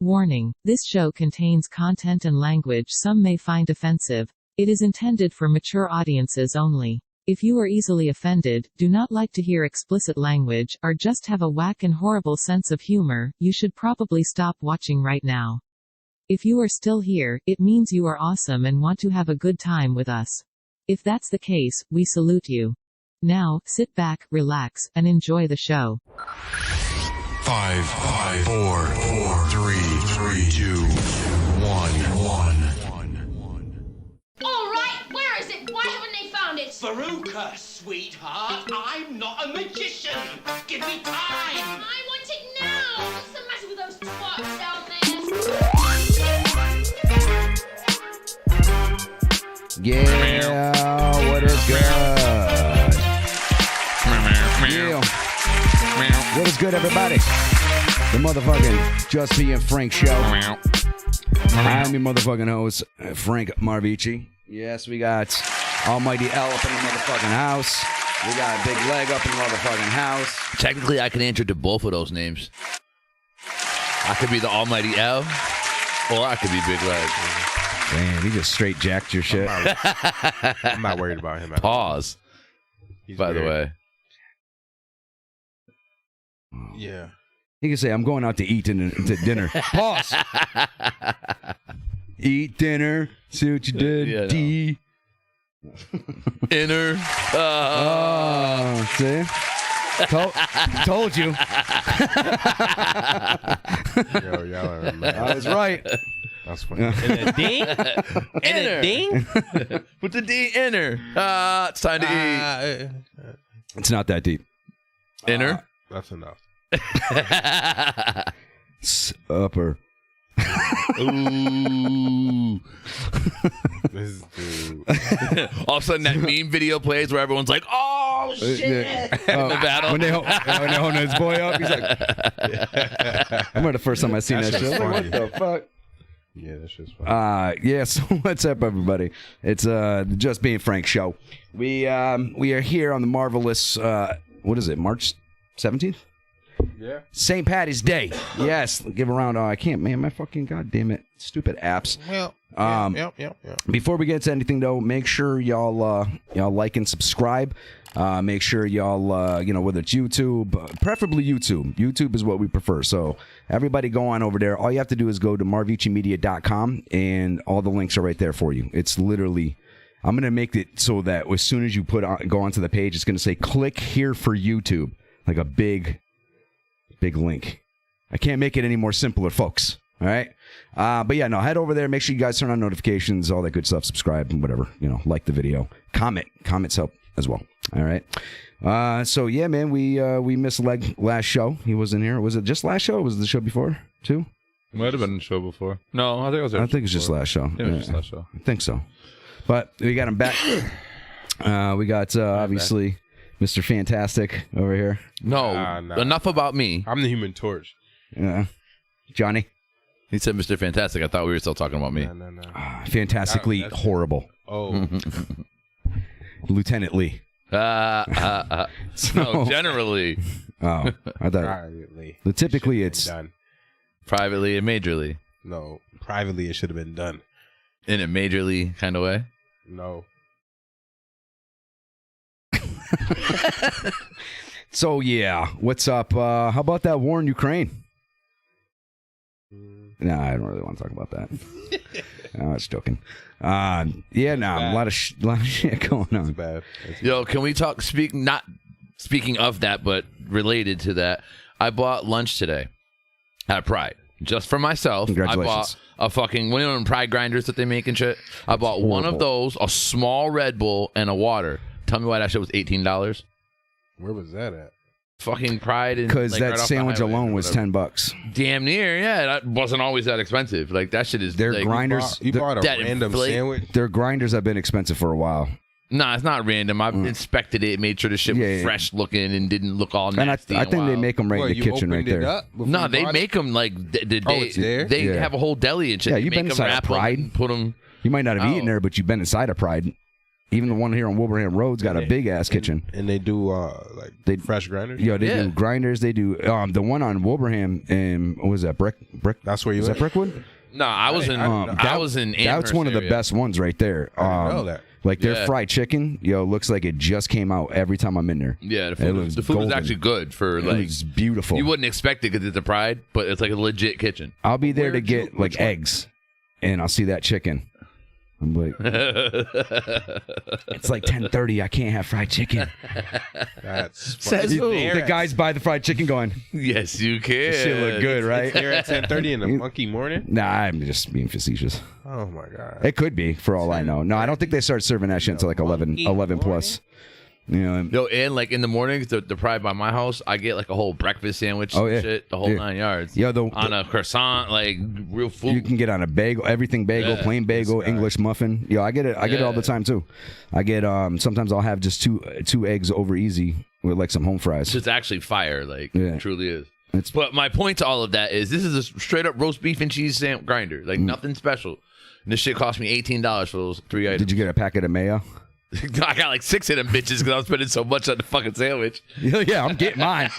Warning: this show contains content and language some may find offensive. It is intended for mature audiences only. If you are easily offended, do not like to hear explicit language, or just have a whack and horrible sense of humor, you should probably stop watching right now. If you are still here, it means you are awesome and want to have a good time with us. If that's the case, we salute you. Now, sit back, relax, and enjoy the show. 5, 4, 3, 2, 1. All right, where is it? Why haven't they found it? Veruca, sweetheart, I'm not a magician. Give me time. I want it now. What's the matter with those twats down there? Yeah, what is good? Yeah. What is good, everybody? The motherfucking Just Being Frank show. I'm your motherfucking host, Frank Marvici. Yes, we got Almighty L up in the motherfucking house. We got Big Leg up in the motherfucking house. Technically, I can answer to both of those names. I could be the Almighty L, or I could be Big Leg. Damn, he just straight jacked your shit. I'm not worried about him. Pause. By the way. Yeah. He can say, I'm going out to eat to dinner. Pause. Eat dinner. See what you did, Yeah, D. Inner. See? Told you. Yo, y'all are mad. I was right. That's funny. And a ding? And a ding? Put the D inner. It's time to eat. It's not that deep. Inner. That's enough. Upper. Ooh. This dude. All of a sudden, that meme video plays where everyone's like, "Oh shit!" Yeah. In the battle. When they holding his boy up, he's like, I remember the first time I seen that shit. I was like, what the fuck? Yeah, that's just funny. Yeah, so what's up, everybody? It's the Just Being Frank show. We are here on the marvelous, what is it, March 17th? Yeah. St. Patty's Day. Yes. Give a round. Oh, I can't, man. My fucking goddamn it. Stupid apps. Well, yeah. Before we get to anything, though, make sure y'all like and subscribe. Make sure y'all, whether it's YouTube, preferably YouTube. YouTube is what we prefer. So everybody go on over there. All you have to do is go to marvicimedia.com, and all the links are right there for you. It's literally, I'm going to make it so that as soon as you go onto the page, it's going to say, click here for YouTube. Like a big link. I can't make it any more simpler, folks. All right? But yeah, no, head over there. Make sure you guys turn on notifications, all that good stuff. Subscribe and whatever. Like the video. Comments help as well. All right? So yeah, man, we missed Leg last show. He wasn't here. Was it just last show? Or was it the show before, too? Might have been the show before. No, I think it was. I think it's just last show. Yeah, it was just last show. I think so. But we got him back. We got, obviously, Mr. Fantastic over here. No, enough about me. I'm the Human Torch. Yeah. Johnny? He said Mr. Fantastic. I thought we were still talking about me. No. Fantastically horrible. Oh. Lieutenant Lee. No, generally. Oh, I thought. Privately. Typically, it's done. Privately and majorly. No, privately it should have been done. In a majorly kind of way? No. So yeah, what's up? How about that war in Ukraine? No, I don't really want to talk about that. No, I was joking. A lot of shit going on. Bad. Yo, can we talk? Not speaking of that, but related to that. I bought lunch today at Pride just for myself. Congratulations. I bought a fucking one of them Pride grinders that they make and shit. I bought one of those, a small Red Bull, and a water. Tell me why that shit was $18. Where was that at? Fucking Pride. Because like, that right sandwich alone was $10. Damn near, yeah. That wasn't always that expensive. Like, that shit is... Their like, grinders... You bought a random sandwich? Their grinders have been expensive for a while. Nah, it's not random. I've inspected it, made sure the shit was fresh looking and didn't look all nasty. And I think they make them right in the kitchen right there. No, they make them like it's there? They have a whole deli and shit. Yeah, they you've been inside of Pride. Put them. You might not have eaten there, but you've been inside of Pride. Even the one here on Wilbraham Road's got a big ass kitchen. And they do like fresh grinders. Yeah, they do grinders. They do the one on Wilbraham and what was that Brick? That's where you was live? that Brickwood? No, I was in That's Amherst one of the area. best ones right there. I didn't know that. Like their fried chicken, looks like it just came out every time I'm in there. Yeah, the It looks food is golden. actually good for It like. looks beautiful. You wouldn't expect it because it's a Pride, but it's like a legit kitchen. I'll be there to Where'd you- get like eggs, and I'll see that chicken. I'm like, it's like 10:30. I can't have fried chicken. That's Says who? The guys buy the fried chicken going, Yes, you can. this shit look good, right? Here at 10:30 in the funky morning. Nah, I'm just being facetious. Oh my god. It could be, for all I know. No, I don't think they start serving that shit until like 11 plus. No, and like in the mornings, the Pride by my house, I get like a whole breakfast sandwich and shit, the whole 9 yards. Yeah, on a croissant, like real food. You can get on a bagel, everything bagel, plain bagel, English muffin. I get it. I get it all the time too. I get sometimes I'll have just two eggs over easy with like some home fries. It's actually fire, like it truly is. But my point to all of that is this is a straight up roast beef and cheese grinder, like nothing special. And this shit cost me $18 for those 3 items. Did you get a packet of mayo? I got like 6 of them bitches because I was spending so much on the fucking sandwich. Yeah, I'm getting mine.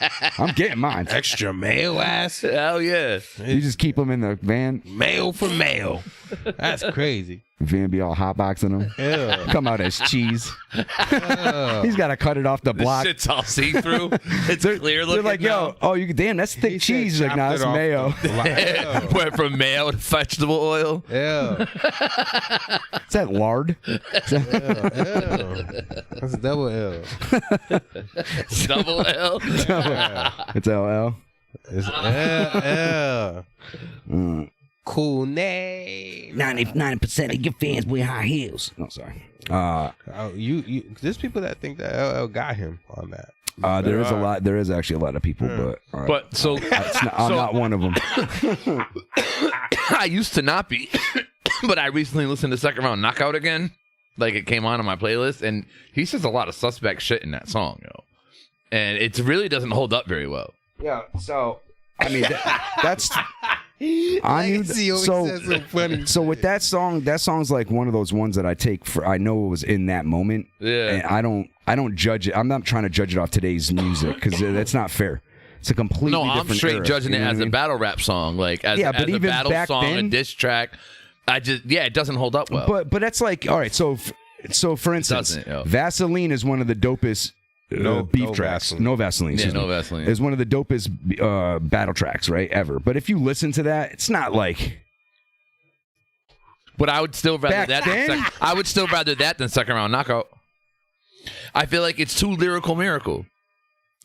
Extra mayo ass. Hell yeah. You just keep them in the van. Mayo for mayo. That's crazy. Van be all hotboxing them. Yeah. Come out as cheese. He's got to cut it off the block. This shit's all see through. It's clear looking. They're like, now. damn, that's thick cheese. He's like, nah, that's mayo. Went from mayo to vegetable oil. Yeah. Is that lard? That's double L. Double L. It's LL. It's L. Cool name. 99% of your fans wear high heels. No, sorry. There's people that think that LL got him on that. There is a lot. There is actually a lot of people, but I'm not one of them. I used to not be, but I recently listened to Second Round Knockout again. Like it came on my playlist, and he says a lot of suspect shit in that song, and it really doesn't hold up very well. Yeah. So I mean, that's. So with that song's like one of those ones that I take for. I know it was in that moment. Yeah. And I don't judge it. I'm not trying to judge it off today's music because that's not fair. It's a completely different I'm straight era, juding it as a battle rap song, like as but a even battle back song, then, a diss track. It doesn't hold up well. But that's like, all right. So for instance, Vaseline is one of the dopest. Beef tracks. Vaseline. No Vaseline. Yeah, no Vaseline. Is one of the dopest battle tracks, right, ever. But if you listen to that, it's not like. But I would still rather Back that. then? I would still rather that than Second Round Knockout. I feel like it's too lyrical miracle.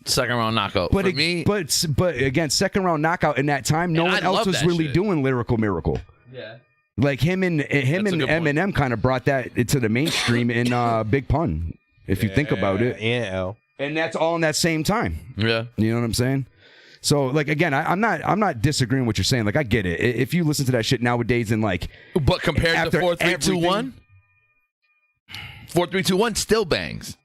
Second Round Knockout. But for me, but again, Second Round Knockout in that time, no And one I else love was that really shit. doing lyrical miracle. Yeah. Like him and a good point. Eminem kind of brought that into the mainstream in Big Pun. If you think about it, and L. And that's all in that same time. Yeah. You know what I'm saying? So like again, I'm not disagreeing with what you're saying. Like I get it. If you listen to that shit nowadays and like, but compared to after 4 3 2 1, 4 3 2 1 still bangs.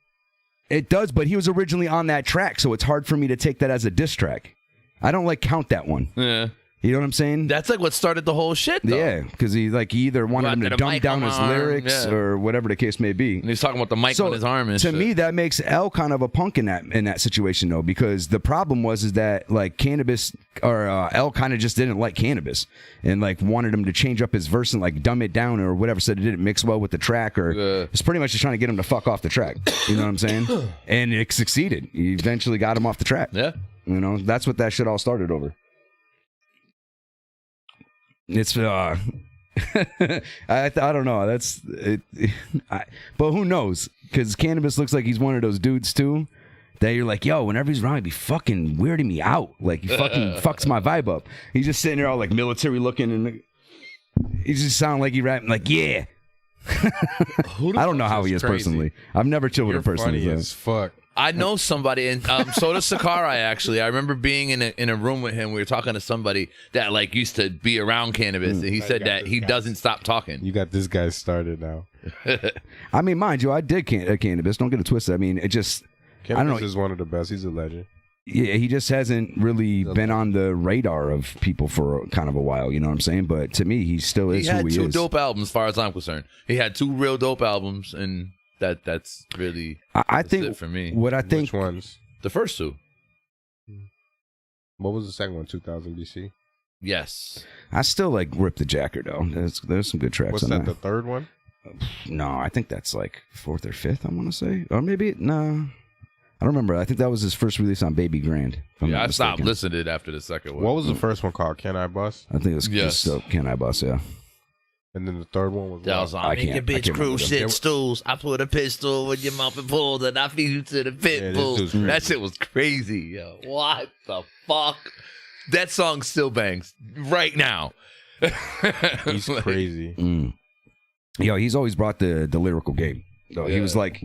It does, but he was originally on that track, so it's hard for me to take that as a diss track. I don't like count that one. Yeah. You know what I'm saying? That's like what started the whole shit, though. Yeah, because he either wanted him to dumb down his lyrics or whatever the case may be. And he's talking about the mic on his arm and to shit. me, that makes L kind of a punk in that situation though, because the problem is that like Cannabis or L kind of just didn't like Cannabis and like wanted him to change up his verse and like dumb it down or whatever, said it didn't mix well with the track or it's pretty much just trying to get him to fuck off the track. You know what I'm saying? And it succeeded. He eventually got him off the track. Yeah. You know, that's what that shit all started over. It's I don't know. That's it. But who knows? Because Cannabis looks like he's one of those dudes too. That you're like, yo, whenever he's around, he be fucking weirding me out. Like he fucking fucks my vibe up. He's just sitting there all like military looking, and he just sound like he rapping like, yeah. I don't know how he is crazy? Personally. I've never chilled with him personally. Funny as fuck. I know somebody, and so does Sakurai, actually. I remember being in a room with him. We were talking to somebody that like used to be around Cannabis, and he said that he doesn't stop talking. You got this guy started now. I mean, mind you, I did Cannabis. Don't get it twisted. I mean, it just... Cannabis I don't know. is one of the best. He's a legend. Yeah, he just hasn't really been on the radar of people for kind of a while, you know what I'm saying? But to me, he still is who he is. He had 2 dope albums, as far as I'm concerned. He had 2 real dope albums, and that's really I that's think it for me. what I think Which ones? The first two. What was the second one? 2000 BC. Yes. I still like Rip the Jacker though. There's some good tracks. What's on that? The third one? No, I think that's like fourth or fifth. I want to say, or maybe no. I don't remember. I think that was his first release on Baby Grand. if I'm Yeah, not I stopped mistaken. listening to it after the second one. What was the first one called? Can I Bust? I think it was Yes. just Can I Bust? Yeah. And then the third one was That was what? on I Make can't- your I bitch can't crew remember them. shit stools. I put a pistol in your mouth and pulled and I feed you to the pit Yeah, this bull. dude's crazy. That shit was crazy, yo. What the fuck? That song still bangs right now. He's Like, crazy. Yo, he's always brought the lyrical game. Though he was like,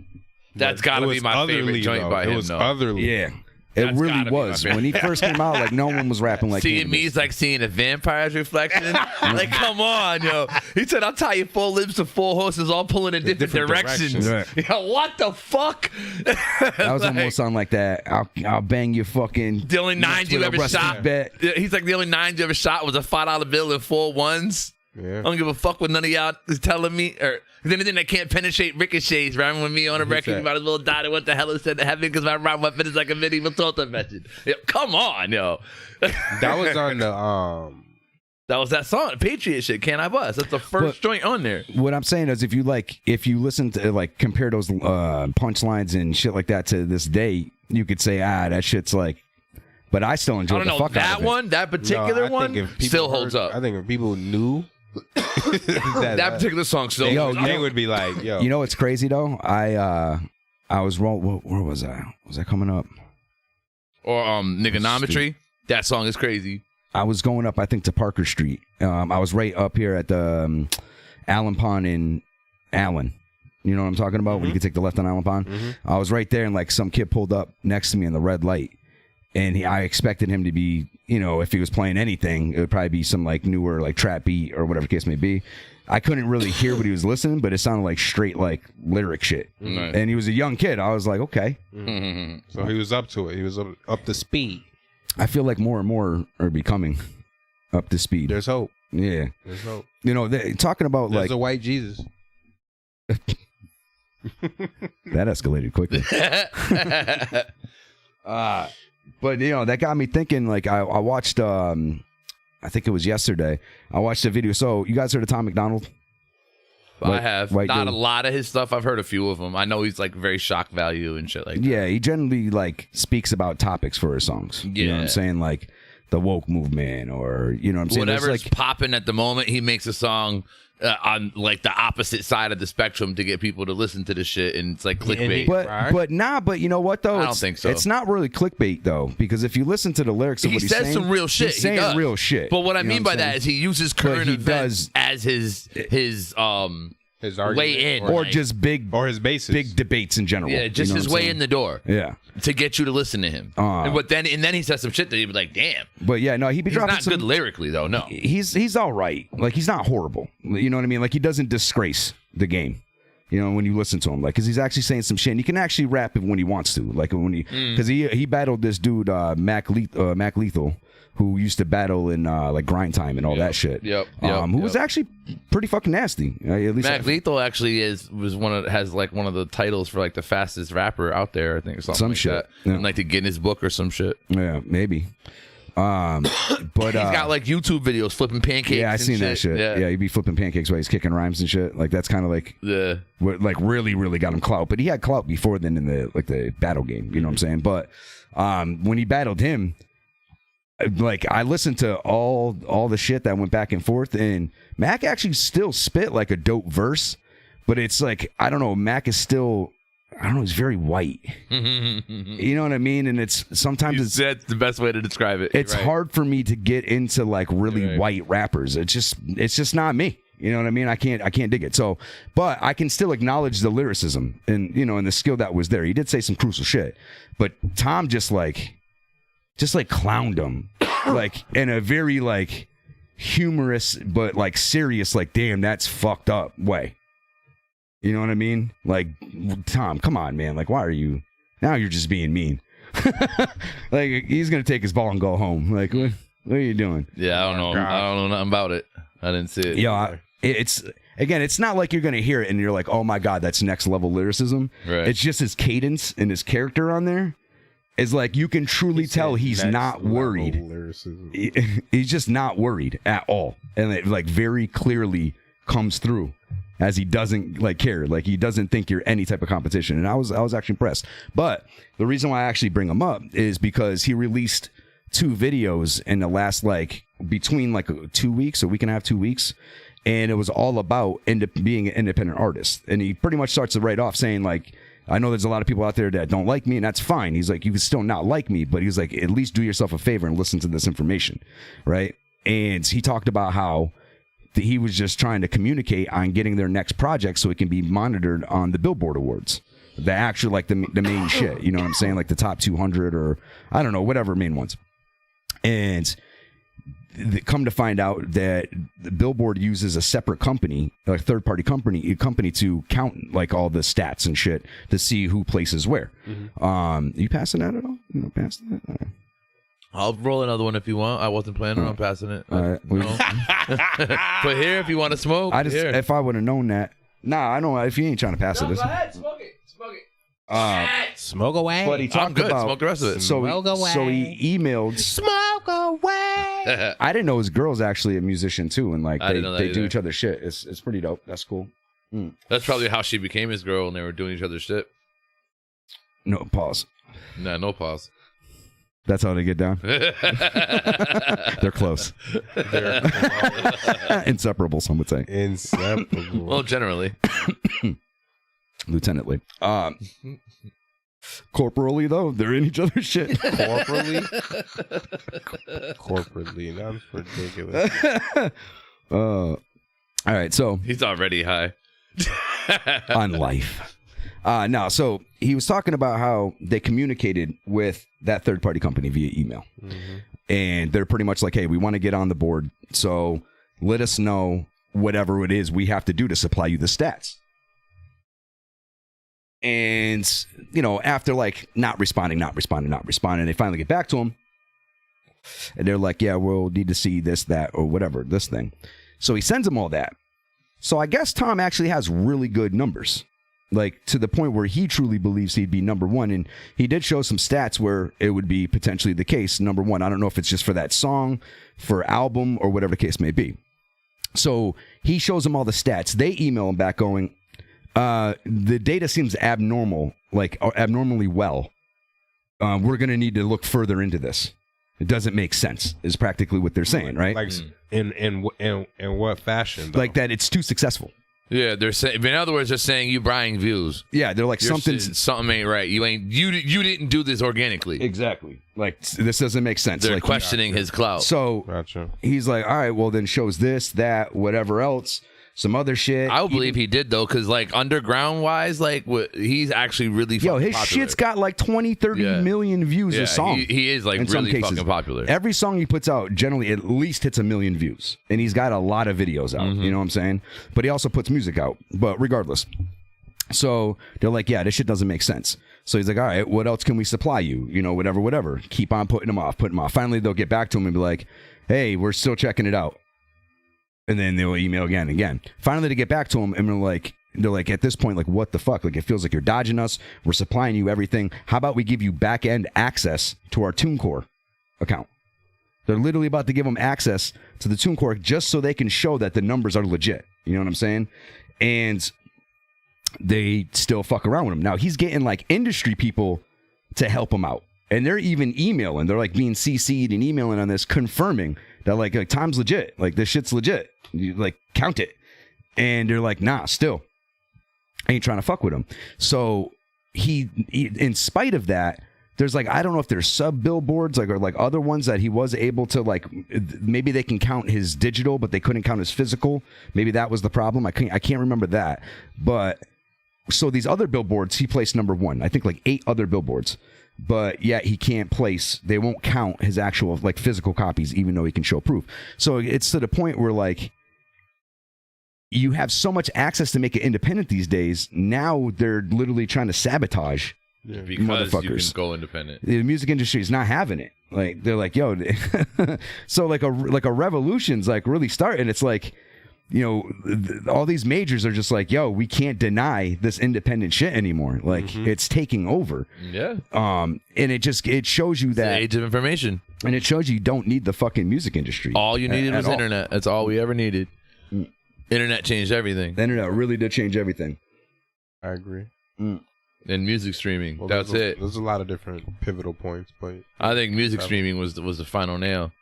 That's But got to it be was my favorite otherly, joint though. by It him, was though. otherly. yeah, it That's really gotta be my was. favorite. When he first came out, like no one was rapping like Seeing him. me is like seeing a vampire's reflection. Like, come on, yo. He said, I'll tie you 4 limbs to 4 horses, all pulling in different directions. directions. Yo, what the fuck? That was Like, almost on like that. I'll bang your fucking. the only 9 you with a ever rusty shot. bat. Yeah, he's like, the only 9 you ever shot was a $5 bill and 4 ones. Yeah. I don't give a fuck what none of y'all is telling me. Or anything that can't penetrate ricochets, rhyming with me on a record. You might as well die to what the hell is said to heaven because my rhyme weapon is like a medieval torture message. Yo, come on, yo. That was on the That was that song, Patriot shit. Can I bust? That's the first joint on there. What I'm saying is, if you listen to like compare those punchlines and shit like that to this day, you could say, that shit's like. But I still enjoy I don't the know, fuck out that of it. one, that particular one, still holds up. I think if people knew That particular song still Yo, holds you up. they would be like, yo. You know what's crazy though? I was wrong. Where was I? Was I coming up? Or Niggonometry. That song is crazy. I was going up, I think, to Parker Street. I was right up here at the Allen Pond in Allen. You know what I'm talking about? When you can take the left on Allen Pond. I was right there, and like some kid pulled up next to me in the red light, and I expected him to be, you know, if he was playing anything, it would probably be some like newer like trap beat or whatever the case may be. I couldn't really hear what he was listening, but it sounded like straight like lyric shit. Right. And he was a young kid. I was like, okay. So he was up to it. He was up to speed. I feel like more and more are becoming up to speed. There's hope. Yeah. There's hope. You know, talking about There's like a white Jesus. that escalated quickly. But you know, that got me thinking. Like I watched, I think it was yesterday. I watched a video. So you guys heard of Tom McDonald? I have. White Not dude. a lot of his stuff. I've heard a few of them. I know he's like very shock value and shit like that. Yeah, he generally like speaks about topics for his songs. You know what I'm Yeah. saying? Like the woke movement, or you know what I'm saying? There's, Whatever's like, popping at the moment, he makes a song on like the opposite side of the spectrum to get people to listen to the shit, and it's like clickbait. but you know what though? I don't It's- think so. It's not really clickbait though, because if you listen to the lyrics of He what he's says saying, some real shit. He's saying he does. real shit. But what I You know mean what by I'm that is saying? he uses But current he events does- as his argument, way in, or just big or his basis, big debates in general. yeah, just you know his what I'm way saying? in the door. Yeah. To get you to listen to him. And then he says some shit that you'd be like, damn. But yeah, no, he be He's dropping not some. good lyrically though. No. He's all right. Like he's not horrible. You know what I mean? Like he doesn't disgrace the game. You know, when you listen to him, like, because he's actually saying some shit. And he can actually rap when he wants to. Like when because he battled this dude Mac Lethal, who used to battle in like Grind Time and all that shit. Who was actually pretty fucking nasty. At least Mac Lethal actually has one of the titles for like the fastest rapper out there. I think or something Some like shit. that. Yeah. And like the Guinness Book or some shit. Yeah, maybe. But He's got like YouTube videos flipping pancakes. yeah, I and seen that shit. Yeah, he'd be flipping pancakes while he's kicking rhymes and shit. Like that's kind of like what like really got him clout. But he had clout before then in the battle game. You know what I'm saying? But when he battled him, like I listened to all the shit that went back and forth, and Mac actually still spit like a dope verse. But it's like I don't know. Mac is still. I don't know. He's very white. You know what I mean? And it's sometimes that's the best way to describe it. It's Right. hard for me to get into like really white rappers. It's just not me. You know what I mean? I can't dig it. So, but I can still acknowledge the lyricism and and the skill that was there. He did say some crucial shit, but Tom just like clowned him like in a very like humorous but like serious like damn that's fucked up way. You know what I mean? Like, Tom, come on, man. Like, why are you... Now you're just being mean. Like, he's going to take his ball and go home. Like, what are you doing? Yeah, I don't know. I don't know nothing about it. I didn't see it. Yeah, again, it's not like you're going to hear it and you're like, oh my God, that's next level lyricism. Right. It's just his cadence and his character on there is like, you can truly tell he's not worried. He's just not worried at all. And it like very clearly comes through as he doesn't like care. Like he doesn't think you're any type of competition. And I was actually impressed. But the reason why I actually bring him up is because he released 2 videos in the last like between like 2 weeks, a week and a half, 2 weeks. And it was all about being an independent artist. And he pretty much starts it right off saying like, I know there's a lot of people out there that don't like me, and that's fine. He's like, you can still not like me, but he's like, at least do yourself a favor and listen to this information, right? And he talked about how he was just trying to communicate on getting their next project so it can be monitored on the Billboard Awards. The actual, like the main shit, you know what I'm saying? Like the top 200 or I don't know, whatever main ones. And come to find out that the Billboard uses a separate company, a third-party company to count like all the stats and shit to see who places where. You passing that at all? You know, passing that? All right. I'll roll another one if you want. I wasn't planning on passing it. All right. No. But here, if you want to smoke, I just here. if I would have known that. Nah, I know if you ain't trying to pass it. Go ahead, smoke it. Smoke it. Smoke away. But he talked I'm good. about Smoke the rest of it. So Smoke away. he emailed. Smoke away. I didn't know his girl's actually a musician too, and like I didn't know that they do either. each other's shit. It's pretty dope. That's cool. That's probably how she became his girl, and they were doing each other's shit. No pause. Nah, no pause. That's how they get down. They're close. Inseparable, some would say. Inseparable. Well, generally. Lieutenantly. Corporally, though, they're in each other's shit. Corporately? Corporately. That's ridiculous. All right, so He's already high. on life. No, so he was talking about how they communicated with that third-party company via email. And they're pretty much like, hey, we want to get on the board, so let us know whatever it is we have to do to supply you the stats. And, you know, after like not responding, they finally get back to him. And they're like, yeah, we'll need to see this, that, or whatever, this thing. So he sends them all that. So I guess Tom actually has really good numbers, like to the point where he truly believes he'd be number one. And he did show some stats where it would be potentially the case, number one. I don't know if it's just for that song, for album, or whatever the case may be. So he shows them all the stats. They email him back going, the data seems abnormal, like abnormally well. We're going to need to look further into this. It doesn't make sense, is practically what they're saying, right? Like in what fashion? Though? Like that it's too successful. Yeah, they're saying. In other words, they're saying you buying views. Yeah, they're like something ain't right. You didn't do this organically. Exactly. Like this doesn't make sense. They're like, questioning his clout. So Gotcha. he's like, all right, well then shows this, that, whatever else, some other shit. I would believe he did though, because like underground wise, like he's actually really Yo, fucking his popular. shit's got like 20, 30 million views a song. He is like in some really cases. fucking popular. Every song he puts out generally at least hits 1 million views. And he's got a lot of videos out. You know what I'm saying? But he also puts music out. But regardless. So they're like, yeah, this shit doesn't make sense. So he's like, all right, what else can we supply you? You know, whatever. Keep on putting them off. Finally, they'll get back to him and be like, hey, we're still checking it out. And then they'll email again and again. Finally, they get back to him and they're like, at this point, like, what the fuck? Like, it feels like you're dodging us. We're supplying you everything. How about we give you back-end access to our TuneCore account? They're literally about to give them access to the TuneCore just so they can show that the numbers are legit. You know what I'm saying? And they still fuck around with him. Now, he's getting, like, industry people to help him out. And they're even emailing. They're, like, being CC'd and emailing on this, confirming that, like Tom's legit. Like, this shit's legit. You, like, count it. And they're like, nah, still. I ain't trying to fuck with him. So he in spite of that, there's like, I don't know if there's sub billboards like or like other ones that he was able to like, maybe they can count his digital, but they couldn't count his physical. Maybe that was the problem. I can't remember that. But so these other billboards, he placed number one. I think like 8 other billboards. But yet he can't place, they won't count his actual like physical copies, even though he can show proof. So it's to the point where like, you have so much access to make it independent these days. Now they're literally trying to sabotage because motherfuckers. you can go independent. The music industry is not having it. Like they're like, yo, so like a revolution's like really starting. It's like all these majors are just like, yo, we can't deny this independent shit anymore. Like it's taking over. Yeah. And it shows you that the age of information, and it shows you don't need the fucking music industry. all you needed was internet. That's all we ever needed. Internet changed everything. The internet really did change everything. I agree. And music streaming. Well, That's it. There's a lot of different pivotal points, but I think music streaming was the final nail.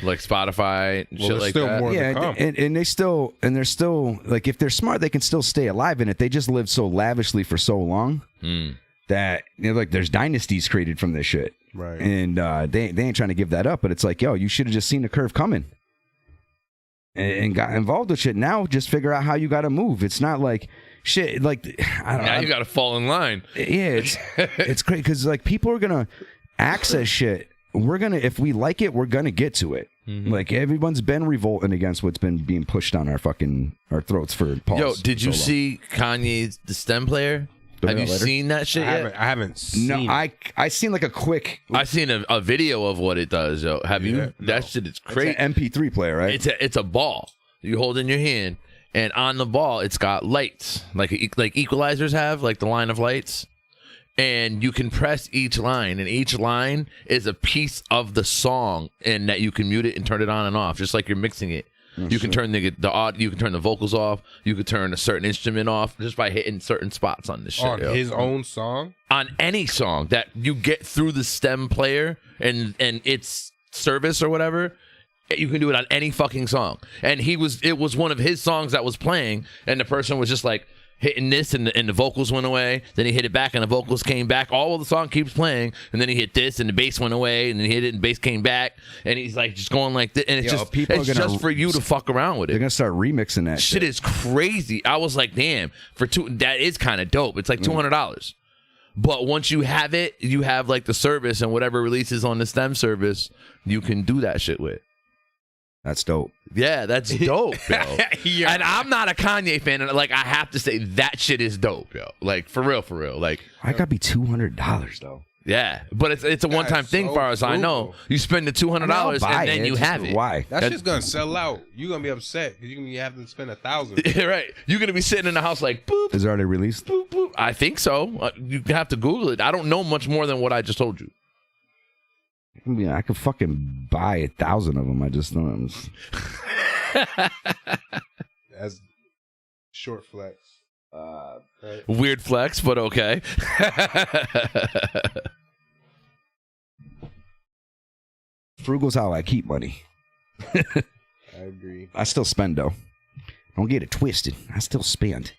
Like Spotify and shit there's like still that. more to come. And they're still like, if they're smart, they can still stay alive in it. They just live so lavishly for so long that like there's dynasties created from this shit. Right. And they ain't trying to give that up, but it's like, yo, you should have just seen the curve coming and got involved with shit. Now just figure out how you got to move. It's not like shit. Like I don't know. Now you got to fall in line. Yeah, it's crazy because like people are gonna access shit. If we like it, we're gonna get to it. Like everyone's been revolting against what's been being pushed down our throats for Paul. Yo, did you see Kanye's The Stem Player? Have you seen that shit yet? I haven't seen it. I seen like a quick. I've seen a video of what it does. Yo, have you? That shit is crazy. It's an MP3 player, right? It's a ball you hold in your hand, and on the ball it's got lights, like equalizers have, like the line of lights. And you can press each line, and each line is a piece of the song, and that you can mute it and turn it on and off, just like you're mixing it. You can turn you can turn the vocals off. You could turn a certain instrument off just by hitting certain spots on this shit. On his own song? On any song that you get through the Stem Player and its service or whatever, you can do it on any fucking song. And it was one of his songs that was playing, and the person was just like hitting this, and the vocals went away. Then he hit it back, and the vocals came back. All of the song keeps playing, and then he hit this, and the bass went away, and then he hit it, and the bass came back, and he's like just going like this, and it's just for you to fuck around with it. They're gonna start remixing that shit. Is crazy. I was like, damn, that is kind of dope. It's like $200. But once you have it, you have like the service, and whatever releases on the Stem service, you can do that shit with. That's dope. Yeah, that's dope, yo. And I'm not a Kanye fan, and like I have to say that shit is dope, yo. Like for real. Like I gotta be $200 though. Yeah, but it's a one-time thing, far as I know. You spend the $200 and then you have it. Why? That shit's gonna sell out. You're gonna be upset because you're gonna be having to spend $1,000. Yeah, right. You're gonna be sitting in the house like boop. Is it already released? Boop boop. I think so. You have to Google it. I don't know much more than what I just told you. I could fucking buy 1,000 of them. I just don't. That's short flex. Right. Weird flex, but okay. Frugal's how I keep money. I agree. I still spend though. Don't get it twisted. I still spend.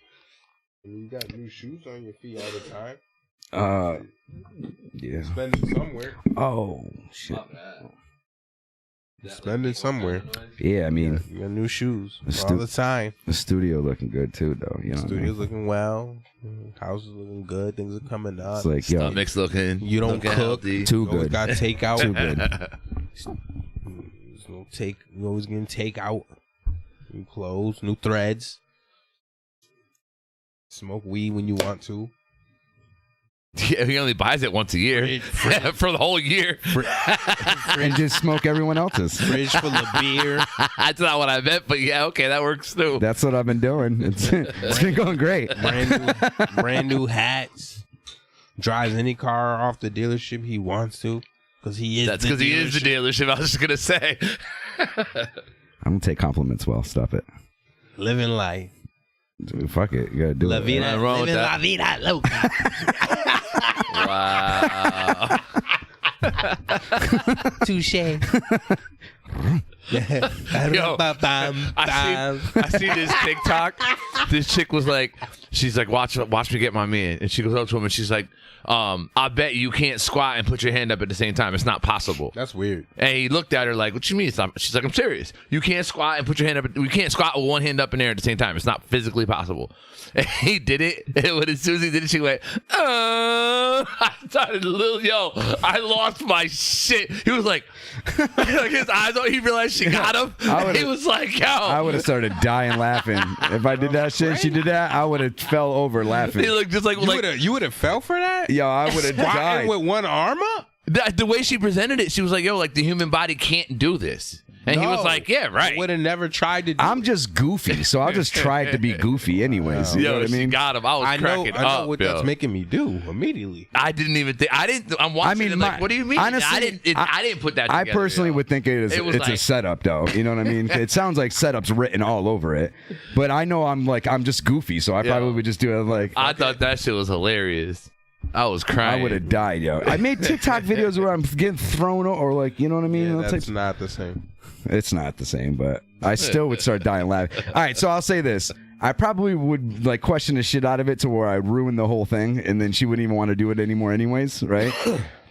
You got new shoes on your feet all the time. Yeah. Spending somewhere. Oh shit. Spending somewhere. Yeah, I mean, you got new shoes all the time. The studio looking good too, though. You know, studio's looking well. House is looking good. Things are coming up. It's like, yo, stomach's looking. You don't cook. Healthy. Too good. You got takeout. Too good. You always getting takeout. New clothes, new threads. Smoke weed when you want to. Yeah, he only buys it once a year for the whole year. And just smoke everyone else's. Fridge full of beer. That's not what I meant, but yeah, okay, that works too. That's what I've been doing. It's been going great. Brand new hats. Drives any car off the dealership he wants to. Because he is That's because he is the dealership. I was just going to say. I'm going to take compliments well. Stop it. Living life. Dude, fuck it. You got to do La it. vida, living la vida loca. Wow. Touche. Yo, I see this TikTok. This chick was like, she's like, watch me get my man. And she goes up to him and she's like, I bet you can't squat and put your hand up at the same time. It's not possible. That's weird. And he looked at her like, what you mean? She's like, I'm serious. You can't squat and put your hand up. You can't squat with one hand up in there at the same time. It's not physically possible. And he did it. And as soon as he did it, she went, I started I lost my shit. He was like his eyes, he realized she got him. He was like, yo. I would have started dying laughing. If I did that shit, she did that, I would have fell over laughing. He looked just like you would have fell for that? Yo, I would have died. With one arm up? The way she presented it, she was like, yo, like the human body can't do this. And he was like, yeah, right. Would have never tried to do I'm just goofy, so I'll just try to be goofy anyways. You know Yo, what I she mean? got him. I was cracking I know up, what yo. that's making me do immediately. I didn't even think. I'm watching it like, what do you mean? honestly, I didn't put that together. I personally yo. would think it's like, a setup, though. You know what I mean? It sounds like setup's written all over it, but I know I'm just goofy, so I probably would just do it like. I thought that shit was hilarious. I was crying. I would have died, yo. I made TikTok videos where I'm getting thrown or like, you know what I mean? Yeah, that's not the same. It's not the same, but I still would start dying laughing. All right, so I'll say this. I probably would like question the shit out of it to where I'd ruin the whole thing, and then she wouldn't even want to do it anymore anyways, right?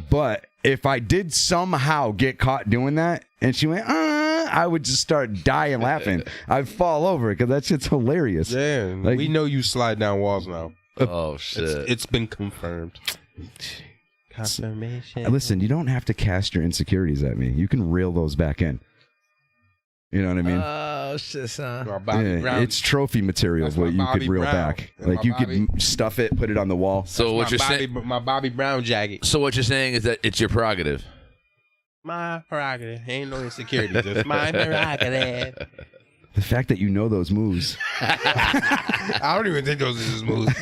But if I did somehow get caught doing that, and she went, I would just start dying laughing. I'd fall over because that shit's hilarious. Yeah, Like- we know you slide down walls now. Oh shit! It's been confirmed. Confirmation. Listen, you don't have to cast your insecurities at me. You can reel those back in. You know what I mean? Oh shit, son. Yeah, it's trophy material That's what my you could Bobby reel Brown. back. That's Like my you Bobby. could stuff it, put it on the wall. So what you're saying? My Bobby Brown jacket. So what you're saying is that it's your prerogative. My prerogative. Ain't no insecurity. Just my prerogative. The fact that you know those moves. I don't even think those are his moves.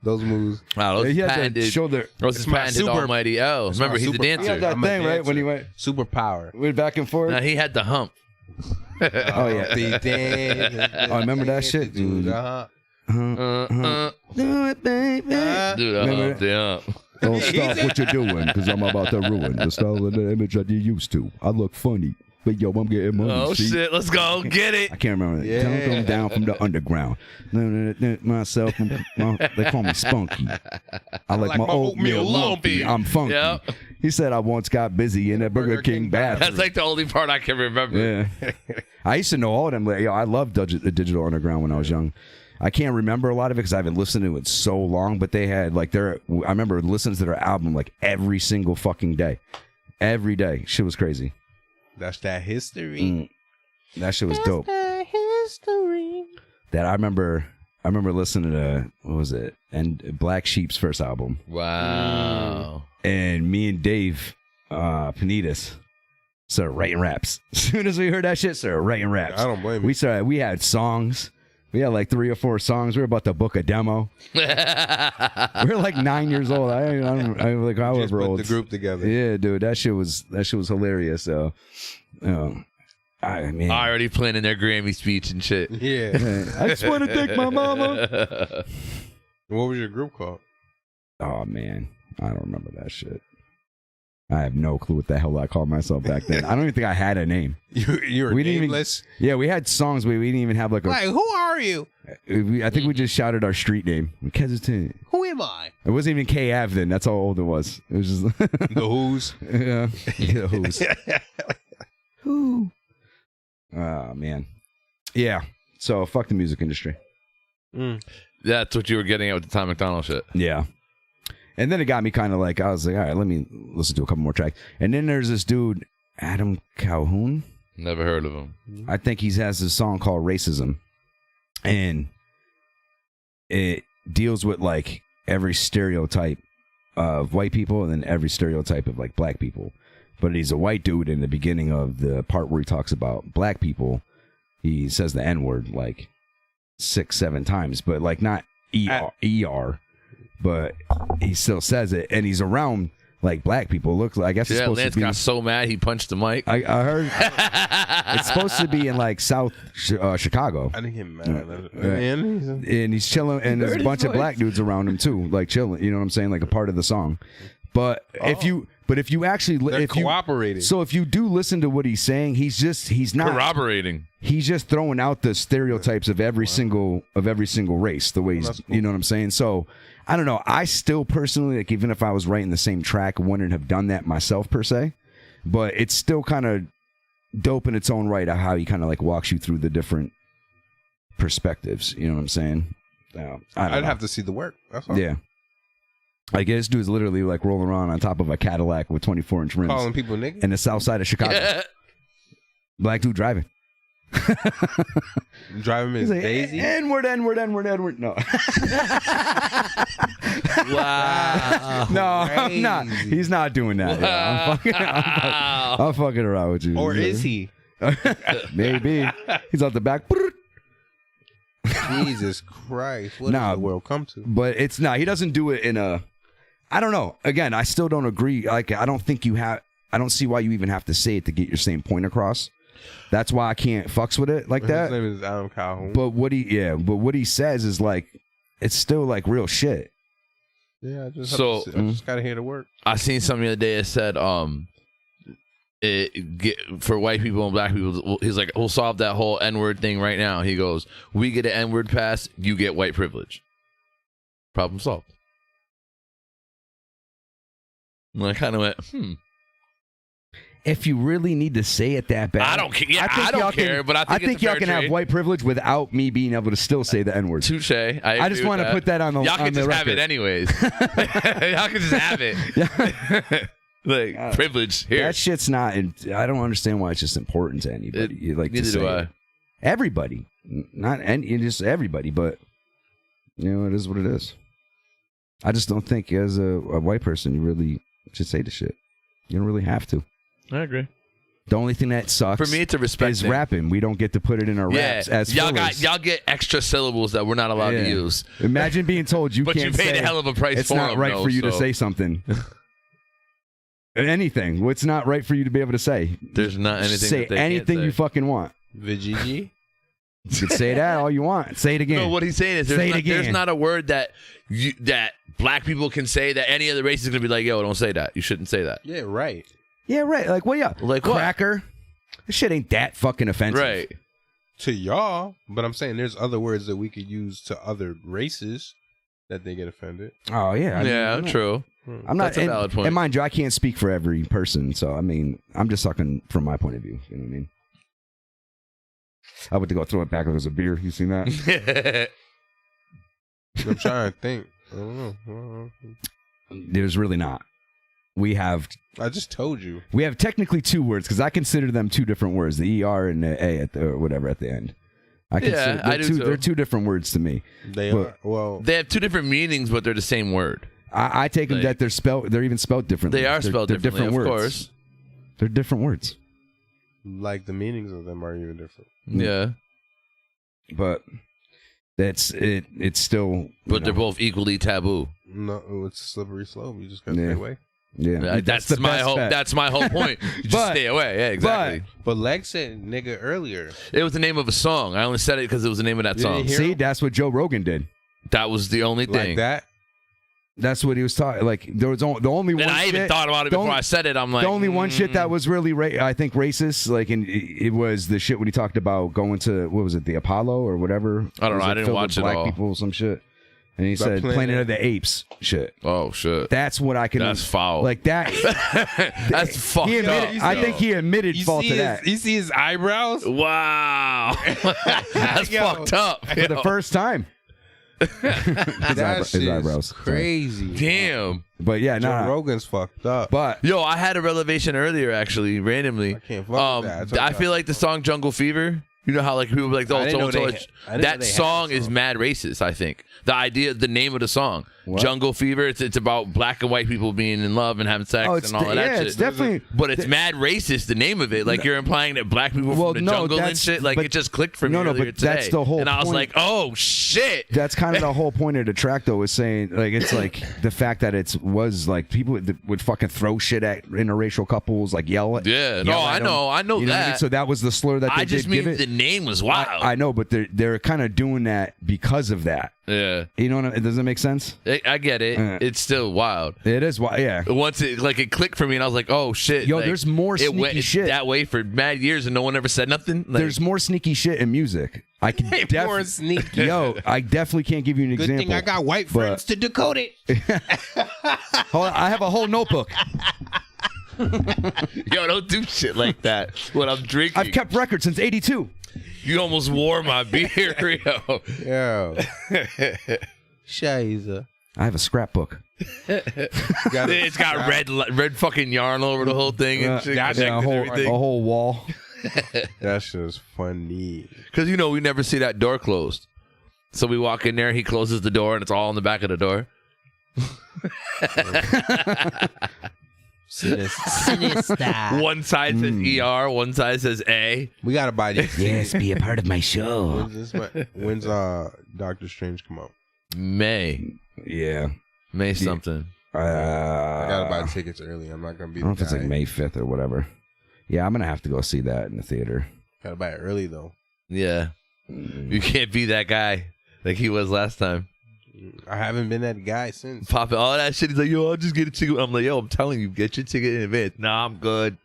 Those moves. Wow, those He had patented, that shoulder. those It's is my patented super- almighty L. it's Remember, my he's a super- He dancer. had that I'm a thing, right? dancer. When he went Superpower. back and forth. No, he had the hump. Oh, yeah. Oh, remember that shit? Dude, Uh-huh. Do it, baby. Dude, Remember the hump. Don't stop what you're doing, because I'm about to ruin the style of the image that you used to. I look funny, but yo, I'm getting money. Oh see? shit, let's go get it. I can't remember. Yeah. Don't come down from the underground. Myself, they call me Spunky. I like my oatmeal lumpy. I'm funky. Yep. He said I once got busy in a Burger King bathroom. That's like the only part I can remember. Yeah. I used to know all of them. Like, yo, I loved the Digital Underground when I was young. I can't remember a lot of it because I haven't listened to it so long, but they had like I remember listening to their album like every single fucking day. Every day. Shit was crazy. That's that history. That shit was dope. History. That I remember listening to, what was it? And Black Sheep's first album. Wow. And me and Dave Panitas started writing raps. As soon as we heard that shit, started writing raps. I don't blame you. We had songs. We had like 3 or 4 songs. We were about to book a demo. We were like 9 years old. I'm like Just however put old. the group together. Yeah, dude, that shit was hilarious. So, I mean, Already planning their Grammy speech and shit. Yeah. I just want to thank my mama. What was your group called? Oh man, I don't remember that shit. I have no clue what the hell I called myself back then. I don't even think I had a name. You were We didn't nameless? Yeah, we had songs, but we didn't even have like a. Like, who are you? I think we just shouted our street name. Kensington. Who am I? It wasn't even K Ave then. That's how old it was. It was just The Who's. yeah, the Who's. Who? Oh man, yeah. So fuck the music industry. That's what you were getting at with the Tom McDonald shit. Yeah. And then it got me kind of like, I was like, all right, let me listen to a couple more tracks. And then there's this dude, Adam Calhoun. Never heard of him. I think he has this song called Racism. And it deals with like every stereotype of white people and then every stereotype of like black people. But he's a white dude in the beginning of the part where he talks about black people. He says the N-word like 6-7 times, but like not ER. But he still says it, and he's around like black people. Looks like, I guess it's Yeah, supposed Lance to be. got so mad he punched the mic. I heard it's supposed to be in like South Chicago, I didn't get mad. Man, and he's chilling, and there's a bunch of black dudes around him too, like chilling. You know what I'm saying? Like a part of the song. But if you actually they're cooperating. So if you do listen to what he's saying, he's not Corroborating. He's just throwing out the stereotypes of every single race. The way he's, cool. you know what I'm saying? So I don't know. I still personally, like, even if I was writing the same track, wouldn't have done that myself per se. But it's still kind of dope in its own right of how he kind of like walks you through the different perspectives. You know what I'm saying? I'd have to see the work. That's all. Yeah. I guess this dude's literally like rolling around on top of a Cadillac with 24-inch rims Calling people niggas. in the south side of Chicago. Black dude driving. Driving Miss He's like, Daisy. N-word. No. Wow. No, I'm not. He's not doing that. Yeah, I'm fucking around with you. Or is he? Maybe. He's out the back. Jesus Christ. What Nah, does the world come to? But it's not. He doesn't do it in a. I don't know. Again, I still don't agree. Like, I don't think you have. I don't see why you even have to say it to get your same point across. That's why I can't fucks with it like that. His name is Adam Calhoun. But what he says is like, it's still like real shit. Yeah, I just gotta hear the word. I seen something the other day that said, for white people and black people, he's like, we'll solve that whole N-word thing right now. He goes, we get an N-word pass, you get white privilege. Problem solved. And I kind of went, If you really need to say it that bad, I don't care. Yeah, I don't care, but I think it's a y'all fair can trade. have white privilege without me being able to still say the N-word. Touche. I just want to put that on the Y'all can on the just record. have it anyways. Y'all can just have it. Like, privilege here. That shit's not. I don't understand why it's just important to anybody. Neither do I. Everybody, not any, just everybody. But it is what it is. I just don't think as a white person you really should say the shit. You don't really have to. I agree. The only thing that sucks for me, it's a respect is thing. rapping. We don't get to put it in our raps as fillers. Y'all get extra syllables that we're not allowed to use. Imagine being told you but can't you paid say a hell of a price it's for not them, right though, for you to so. say something. Anything. What's not right for you to be able to say? There's not anything. Say that they anything can't say. you fucking want. Vijiji? You can say that all you want. Say it again. No, what he's saying is there's not a word that that black people can say that any other race is gonna be like, yo, don't say that. You shouldn't say that. Yeah, right. Yeah, right. Like, well, yeah. Like what? Cracker. This shit ain't that fucking offensive. Right. To y'all, but I'm saying there's other words that we could use to other races that they get offended. Oh, yeah. True. I'm not. That's a valid point. And mind you, I can't speak for every person. So, I mean, I'm just talking from my point of view. You know what I mean? I went to go throw it back like it was a beer. You seen that? I'm trying to think. I don't know. There's really not. I just told you. We have technically two words because I consider them two different words, the ER and the A or whatever at the end. I do too. They're two different words to me. They are. Well, they have two different meanings, but they're the same word. I take them that they're even spelled differently. They are spelled differently, different of words. course. They're different words. like the meanings of them are even different. Yeah. But that's it. It's still. But they're both equally taboo. No, it's a slippery slope. You just gotta stay away. Yeah, that's my whole. That's my whole point. You just stay away. Yeah, exactly. But Leg said "nigga" earlier. It was the name of a song. I only said it because it was the name of that song. See, that's what Joe Rogan did. That was the only thing. Like that. That's what he was talking. Like there was the only one. And I even thought about it before I said it. I'm like, the only one shit that was really, I think, racist. Like, and it was the shit when he talked about going to what was it, the Apollo or whatever. I don't know. I didn't watch it black all. people, some shit. And he said Planet of the Apes shit. Oh shit. That's what I can. That's foul. Like that. That's fucked up. I think he admitted fault to that. You see his eyebrows? Wow. That's fucked up. For the first time. His eyebrows crazy. Damn. But yeah, Joe nah. Rogan's fucked up. But yo, I had a revelation earlier, actually, randomly. I can't fuck with that. I feel like the song "Jungle Fever." You know how like people be like, I didn't know that song is mad racist. I think the idea, the name of the song, "Jungle Fever." It's about black and white people being in love and having sex and all of that shit. It's definitely. But it's mad racist. The name of it, like you're implying that black people from the jungle and shit. Like it just clicked for me earlier but today. that's the whole and I was point. like, oh shit. That's kind of the whole point of the track, though, is saying like it's like the fact that it was like people would fucking throw shit at interracial couples, like yell at. Yeah, yell at them. I know You know what I that. mean? So that was the slur that they I just did give mean it. the name was wild. I know, but they're kind of doing that because of that. Yeah, you know what does it make sense? I get it. It's still wild. It is wild. Yeah. Once it clicked for me, and I was like, "Oh shit!" Yo, like, there's more it sneaky went shit that way for mad years, and no one ever said nothing. Like, There's more sneaky shit in music. I can more sneaky. Yo, I definitely can't give you an Good example. thing I got white friends to decode it. Hold on, I have a whole notebook. yo, don't do shit like that when I'm drinking. I've kept records since '82. You almost wore my beer, yo. Yo. Shiza. I have a scrapbook. It's got red fucking yarn all over the whole thing and shit. A whole wall. That shit is funny. Because we never see that door closed. So we walk in there, he closes the door, and it's all in the back of the door. Sinister. One side says ER, one side says A. We gotta buy these. Yes, be a part of my show. When's Doctor Strange come out? May Yeah. something. I gotta buy tickets early. I'm not gonna be. I don't know if it's like May 5th or whatever. Yeah, I'm gonna have to go see that in the theater. Gotta buy it early though. Yeah. You can't be that guy like he was last time. I haven't been that guy since. Popping all that shit. He's like, yo, I'll just get a ticket. I'm like, yo, I'm telling you, get your ticket in advance. Nah, I'm good.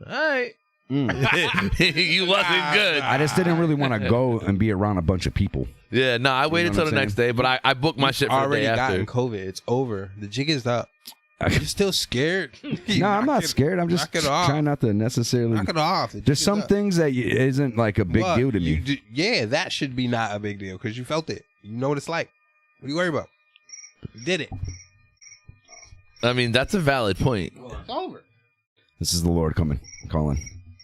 All right. You wasn't good. I just didn't really want to go and be around a bunch of people. Yeah, no, I waited till the next day, but I booked my shit for the already day after. gotten COVID. It's over. The jig is up. You're still scared? No, I'm not scared. I'm just trying not to necessarily. Knock it off. There's some things that isn't like a big deal to me. Yeah, that should be not a big deal because you felt it. You know what it's like. What do you worry about? You did it. I mean, that's a valid point. It's over. This is the Lord coming, calling,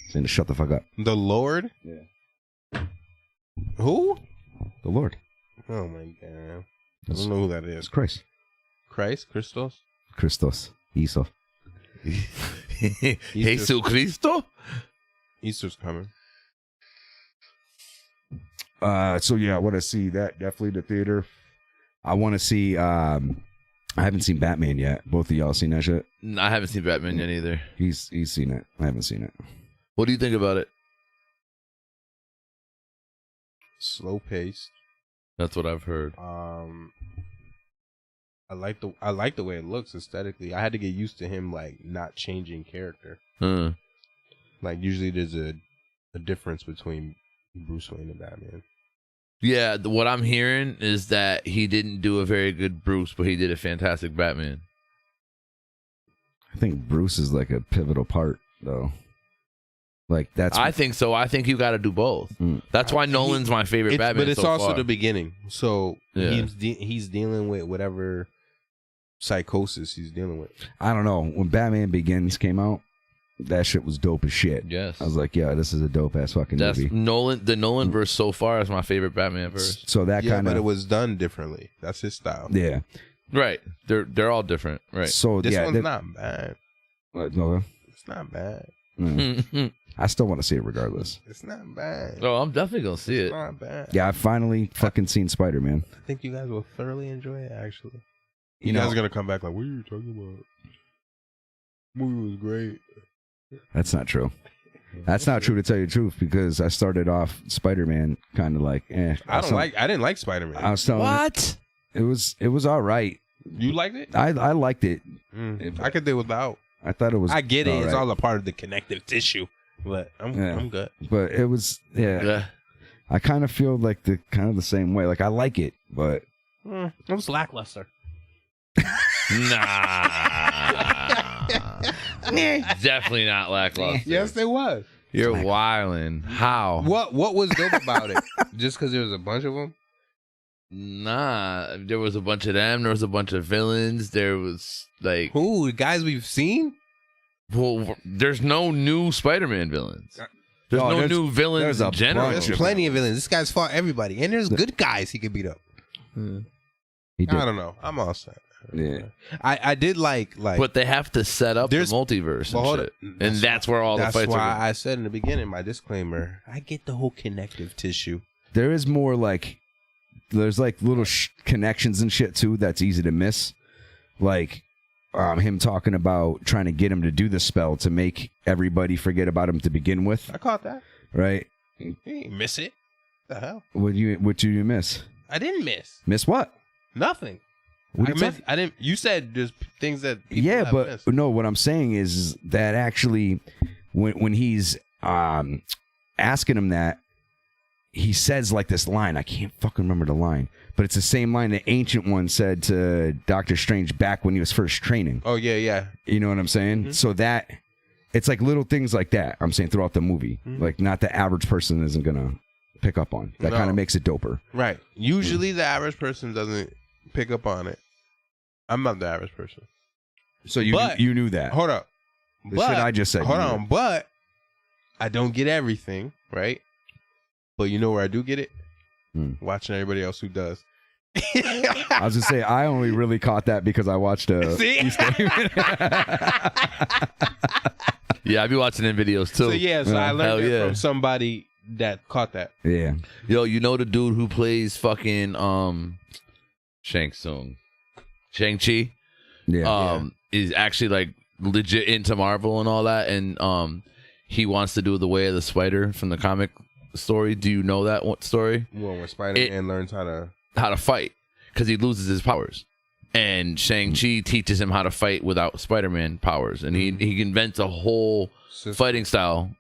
saying to shut the fuck up. The Lord? Yeah. Who? The Lord. Oh my god. I don't know who that is. It's Christ. Christ? Christos? Christos. Iso. Jesus Cristo? Easter's coming. So yeah, I want to see that definitely in the theater. I want to see. I haven't seen Batman yet. Both of y'all seen that shit? I haven't seen Batman yet either. He's seen it. I haven't seen it. What do you think about it? Slow paced. That's what I've heard. I like the way it looks aesthetically. I had to get used to him like not changing character. Like usually there's a difference between Bruce Wayne and Batman. Yeah, what I'm hearing is that he didn't do a very good Bruce, but he did a fantastic Batman. I think Bruce is like a pivotal part, though. Like that's. I think so. I think you got to do both. That's why Nolan's my favorite Batman. But it's so also far. the beginning. So Yeah. he's dealing with whatever psychosis he's dealing with. I don't know. When Batman Begins came out, that shit was dope as shit. Yes. I was like, yeah, this is a dope ass fucking That's movie. Nolan. The Nolan verse so far is my favorite Batman verse. So that Yeah, kind but it of. was done differently. That's his style. Yeah. Right. They're all different. Right. So This yeah, one's not bad. no, It's not bad. I still want to see it regardless. It's not bad. Oh, I'm definitely gonna see It's it. not bad. Yeah, I finally fucking seen Spider-Man. I think you guys will thoroughly enjoy it, actually. You You know- guys are going to come back like, what are you talking about? Movie was great. That's not true. That's not true, to tell you the truth, because I started off Spider-Man kind of like, I didn't like Spider-Man. I was telling What? you, it was all right. You liked it? I liked it. I could do without. I thought it was. I get it. It's right. all a part of the connective tissue. But I'm good. But it was Yeah. I kind of feel like the same way. Like I like it, but It was lackluster. Definitely not lackluster. Yes, it was. You're wildin'. How? What was dope about it? Just because there was a bunch of them? Nah, there was a bunch of them. There was a bunch of villains. There was like, Who? Guys we've seen? well, there's no new Spider-Man villains. There's Oh, no there's- new villains there's in a general. bunch There's plenty of villains. This guy's fought everybody. And there's good guys he could beat up. he did. I don't know. I'm all set. Yeah. I did like But they have to set up the There's- multiverse Well, and hold shit. on. And that's where all the that's fights why are. I said in the beginning, my disclaimer, I get the whole connective tissue. There is more like there's like little connections and shit too that's easy to miss, like him talking about trying to get him to do the spell to make everybody forget about him to begin with, I caught that. right? You ain't miss it. The hell? What did you miss? I didn't miss Miss what? nothing. What I are you missed. I didn't. You said there's things that people Yeah, have but missed. no, what I'm saying is that actually when he's asking him that, he says like this line. I can't fucking remember the line, but it's the same line the Ancient One said to Doctor Strange back when he was first training. Oh yeah. You know what I'm saying? So that it's like little things like that I'm saying throughout the movie, like not the average person isn't gonna pick up on. That No. kind of makes it doper. Right. Usually the average person doesn't pick up on it. I'm not the average person. So you But- knew that. Hold up. The shit I just said. Hold you knew. on. But I don't get everything, right? But you know where I do get it? Watching everybody else who does. I was gonna say I only really caught that because I watched Easter. Yeah, I be watching them videos too. So I learned it from somebody that caught that. Yeah. Yo, you know the dude who plays fucking Shang-Chi? Yeah. Is actually like legit into Marvel and all that, and he wants to do the Way of the Spider from the comic story. Do you know that story? Well, where Spider-Man learns how to fight because he loses his powers, and Shang-Chi teaches him how to fight without Spider-Man powers, and he invents a whole fighting style,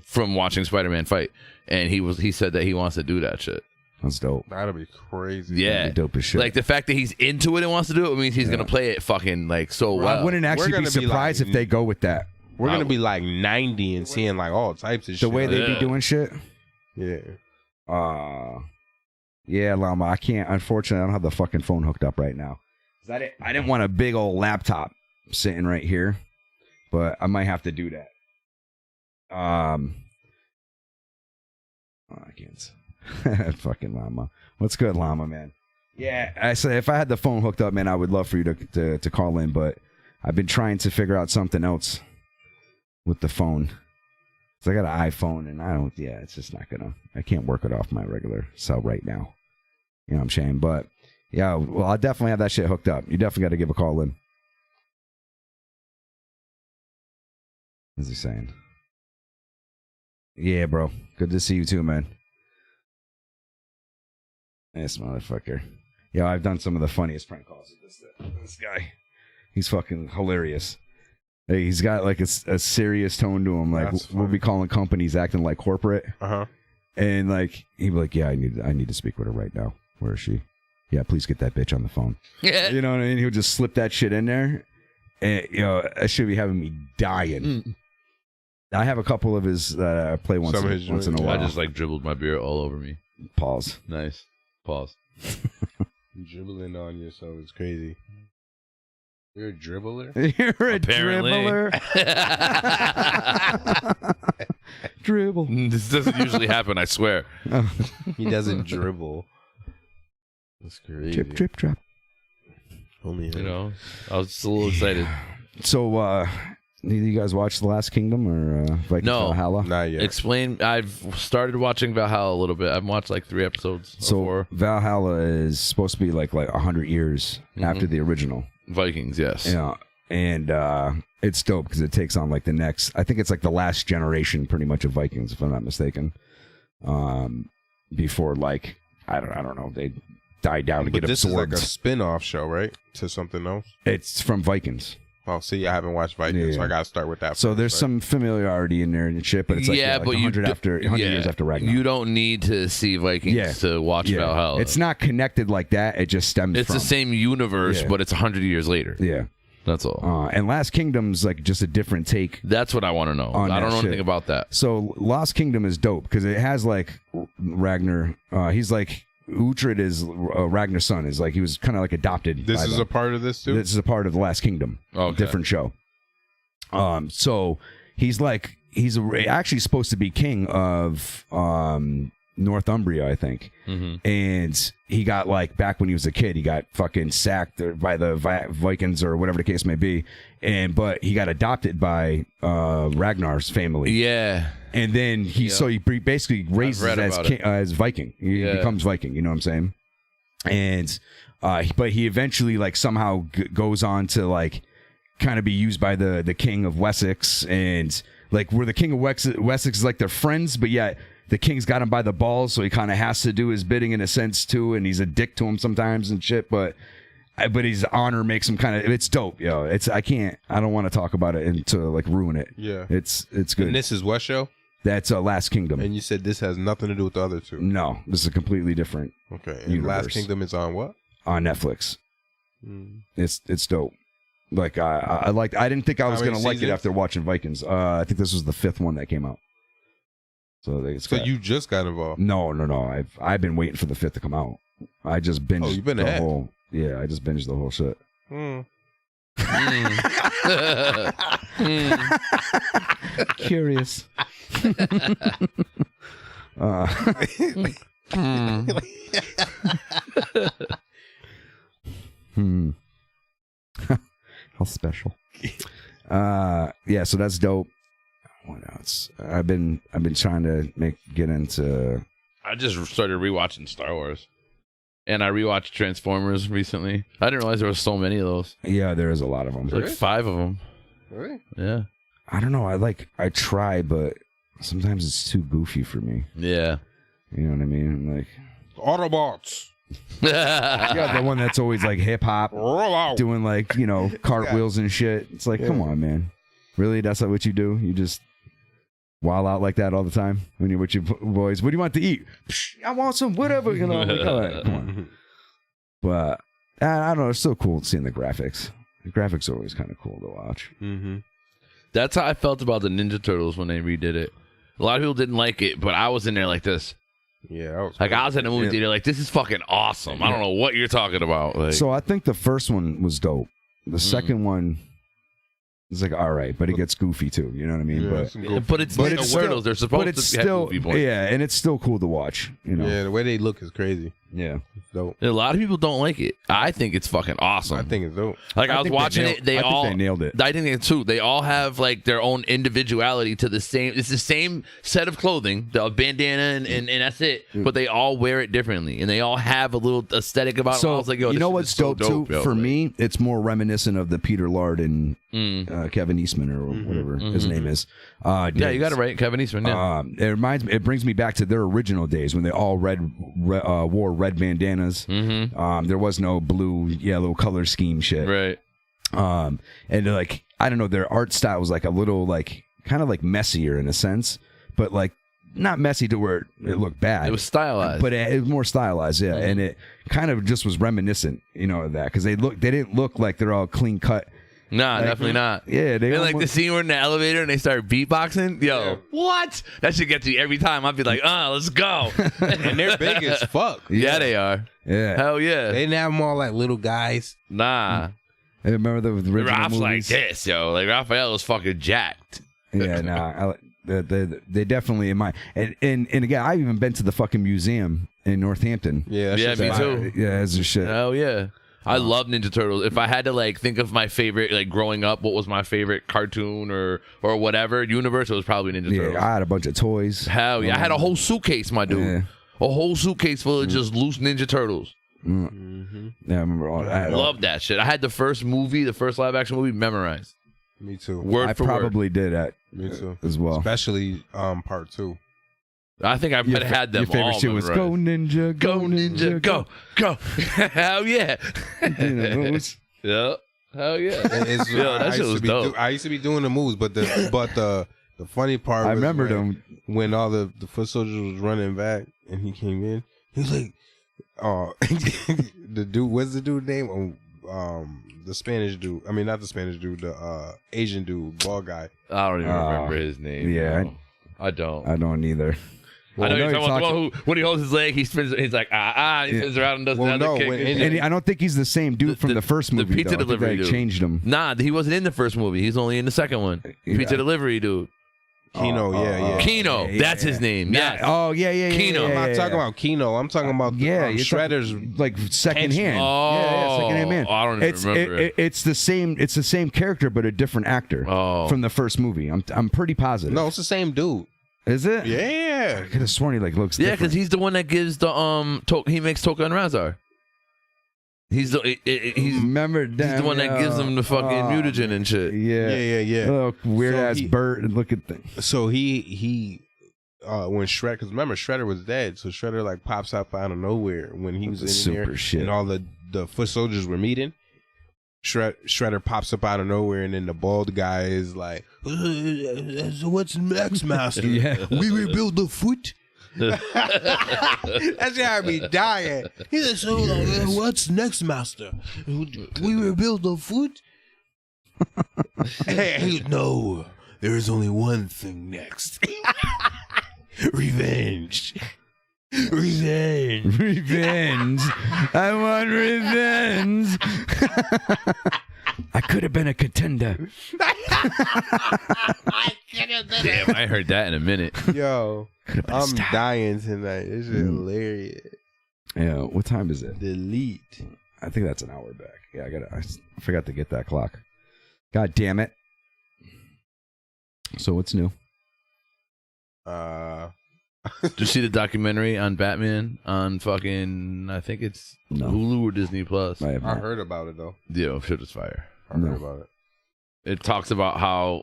from watching Spider-Man fight, and he said that he wants to do that shit. That's dope. That'll be crazy. Yeah, dope as shit. Like the fact that he's into it and wants to do it means he's gonna play it fucking like so well. I wouldn't actually be surprised if they go with that. We're gonna be like 90 and seeing like all types of shit. The way they be doing shit. Yeah. Yeah, Llama. I can't. Unfortunately, I don't have the fucking phone hooked up right now. I didn't want a big old laptop sitting right here, but I might have to do that. I can't. Fucking Llama. What's good, Llama, man? Yeah, I say if I had the phone hooked up, man, I would love for you to call in, but I've been trying to figure out something else with the phone. So I got an iPhone, and it's just not gonna. I can't work it off my regular cell right now. You know what I'm saying? But yeah, well, I'll definitely have that shit hooked up. You definitely got to give a call in. What's he saying? Yeah, bro. Good to see you too, man. This motherfucker. Yeah, I've done some of the funniest prank calls with this guy. He's fucking hilarious. Hey, he's got like a serious tone to him. Like we'll be calling companies acting like corporate. And like he'd be like, "Yeah, I need to speak with her right now. Where is she? Yeah, please get that bitch on the phone." You know what I mean? He'll just slip that shit in there, and that should be having me dying. I have a couple of his that I play once in a while. I just like dribbled my beer all over me. Pause. Nice. Pause. You dribbling on yourself is crazy. You're a dribbler? You're a Apparently. dribbler. Dribble. This doesn't usually happen, I swear. He doesn't dribble. That's crazy. Drip, drip, drop. Only you know, I was just a little excited. So, did you guys watch The Last Kingdom or Vikings Valhalla? Not yet. Explain. I've started watching Valhalla a little bit. I've watched like 3 episodes. So Valhalla is supposed to be like 100 years after the original. Vikings, yes. Yeah, and it's dope because it takes on like the next. I think it's like the last generation, pretty much, of Vikings, if I'm not mistaken. Before like I don't know, they died down to get absorbed. This is like a spin-off show, right? To something else. It's from Vikings. Oh, see, I haven't watched Vikings, so I gotta start with that. So there's some familiarity in there and shit, but it's like, like 100 years after Ragnarok. You don't need to see Vikings to watch Valhalla. It's not connected like that. It just stems from. It's the same universe, but it's 100 years later. Yeah. That's all. And Last Kingdom's like just a different take. That's what I want to know. I don't know anything about that. So Lost Kingdom is dope because it has like Ragnar. He's like Uhtred is Ragnar's son. Is like he was kind of like adopted. This is a part of this too. This is a part of the Last Kingdom. Okay. Different show. So he's actually supposed to be king of Northumbria, I think. And he got like back when he was a kid, he got fucking sacked by the Vikings or whatever the case may be. But he got adopted by Ragnar's family. Yeah. And then he basically raises as Viking. He becomes Viking. You know what I'm saying? And but he eventually like somehow goes on to like kind of be used by the king of Wessex, and like where the king of Wessex is like they're friends, but yet the king's got him by the balls, so he kind of has to do his bidding in a sense too, and he's a dick to him sometimes and shit. But his honor makes him kind of. It's dope, yo. I don't want to talk about it and to like ruin it. Yeah, it's good. And this is what show? That's Last Kingdom. And you said this has nothing to do with the other two. No, this is a completely different. Okay, and universe. Last Kingdom is on what? On Netflix. It's dope. Like I liked. I didn't think I was gonna like it after watching Vikings. I think this was the 5th one that came out. So you just got involved? No. I've been waiting for the 5th to come out. I just binged. Oh, you've been ahead. I just binged the whole shit. Curious. How special. Yeah, so that's dope. What else? I've been trying to get into. I just started rewatching Star Wars, and I rewatched Transformers recently. I didn't realize there were so many of those. Yeah, there is a lot of them. There's like 5 of them. Really? Yeah. I don't know. I try, but sometimes it's too goofy for me. Yeah. You know what I mean? I'm like Autobots. yeah, the one that's always like hip hop, doing like cartwheels and shit. It's like, come on, man. Really? That's not what you do? You just wild out like that all the time when you're with your boys. What do you want to eat? I want some whatever. Like, all right, come on. But I don't know. It's still cool seeing the graphics. The graphics are always kind of cool to watch. Mm-hmm. That's how I felt about the Ninja Turtles when they redid it. A lot of people didn't like it, but I was in there like this. Yeah, I was in the movie theater like, this is fucking awesome. I don't know what you're talking about. Like, so I think the first one was dope. The second one is like all right, but it gets goofy too. You know what I mean? But it's Ninja Turtles. They're supposed to have goofy points. Yeah, and it's still cool to watch. Yeah, the way they look is crazy. Yeah, it's dope. A lot of people don't like it. I think it's fucking awesome. I think it's dope. Like I was watching it, they nailed it. I think they too. They all have like their own individuality to the same. It's the same set of clothing, the bandana, and that's it. But they all wear it differently, and they all have a little aesthetic about it. I was like, yo, you know what's dope too? For me, it's more reminiscent of the Peter Lard and Kevin Eastman or whatever his name is. Yeah, you got it right, Kevin Eastman. Yeah. It brings me back to their original days when they all wore red bandanas. There was no blue, yellow color scheme shit. Right. And like, I don't know, their art style was like a little like kind of like messier in a sense, but like not messy to where it looked bad. It was stylized, but it was more stylized, yeah. And it kind of just was reminiscent, of that because they didn't look like they're all clean cut. Nah, like, definitely not. Yeah, they like the scene where in the elevator and they start beatboxing. Yo, what? That should get to you every time. I'd be like, let's go. And they're big as fuck. Yeah, they are. Yeah, hell yeah. They didn't have them all like little guys. Nah. I remember the original Raph's movies. like this, yo. Like Raphael is fucking jacked. Yeah, nah. They definitely in my and again, I've even been to the fucking museum in Northampton. Yeah, me too. Yeah, it's a shit. Hell yeah. I love Ninja Turtles. If I had to like think of my favorite, like growing up, what was my favorite cartoon or whatever universe, it was probably Ninja Turtles. Yeah, I had a bunch of toys. Hell yeah, I had a whole suitcase, my dude. Yeah. A whole suitcase full of just loose Ninja Turtles. Yeah, I remember all that. I love that shit. I had the first live action movie memorized. Me too. Word for probably did that. Me too. As well. Especially part 2. I think I might have had them. Your favorite all shit was memorized. Go Ninja, Go Ninja, go. Hell yeah. Yeah. Hell yeah. That shit was dope. I used to be doing the moves, but the funny part was I remember them when all the foot soldiers was running back and he came in. He was like, the dude, what's the dude's name? The Spanish dude. I mean, not the Spanish dude. The Asian dude, ball guy. I don't even remember his name. Yeah, no. I don't. I don't either. I know you're talking about the one who, when he holds his leg, he spins. He's like, he spins around and does another kick. And I don't think he's the same dude from the first movie. The pizza though. delivery dude. Changed him. Nah, he wasn't in the first movie. He's only in the second one. Pizza delivery dude. Kino, yeah. Kino, that's his name. Yeah. Oh, yeah. Kino. I'm not talking about Kino. I'm talking about Shredder's like second hand. Oh, second hand man. I don't even remember it. It's the same character, but a different actor from the first movie. I'm pretty positive. No, it's the same dude. Is it? Yeah. I could have sworn he looks different. Yeah, because he's the one that gives the he makes Toka and Razar. He's the one that gives them the fucking mutagen and shit. Yeah. Little weird ass bird. And look at that. So he when Shredder, because remember Shredder was dead, so Shredder like pops up out of nowhere when he was in super there, shit. and all the foot soldiers were meeting. Shredder pops up out of nowhere, and then the bald guy is like, "So what's next, Master? We rebuild the foot." That's how I be dying. He's like, "So what's next, Master? We rebuild the foot." No, there is only one thing next. Revenge. I want revenge. I could have been a contender. Damn, I heard that in a minute. Yo, I'm dying tonight. This is hilarious. Yeah, what time is it? Delete. I think that's an hour back. Yeah, I forgot to get that clock. God damn it. So what's new? Did you see the documentary on Batman on fucking, I think it's Hulu or Disney Plus? I heard about it though. Yeah, shit is fire. I heard about it. It talks about how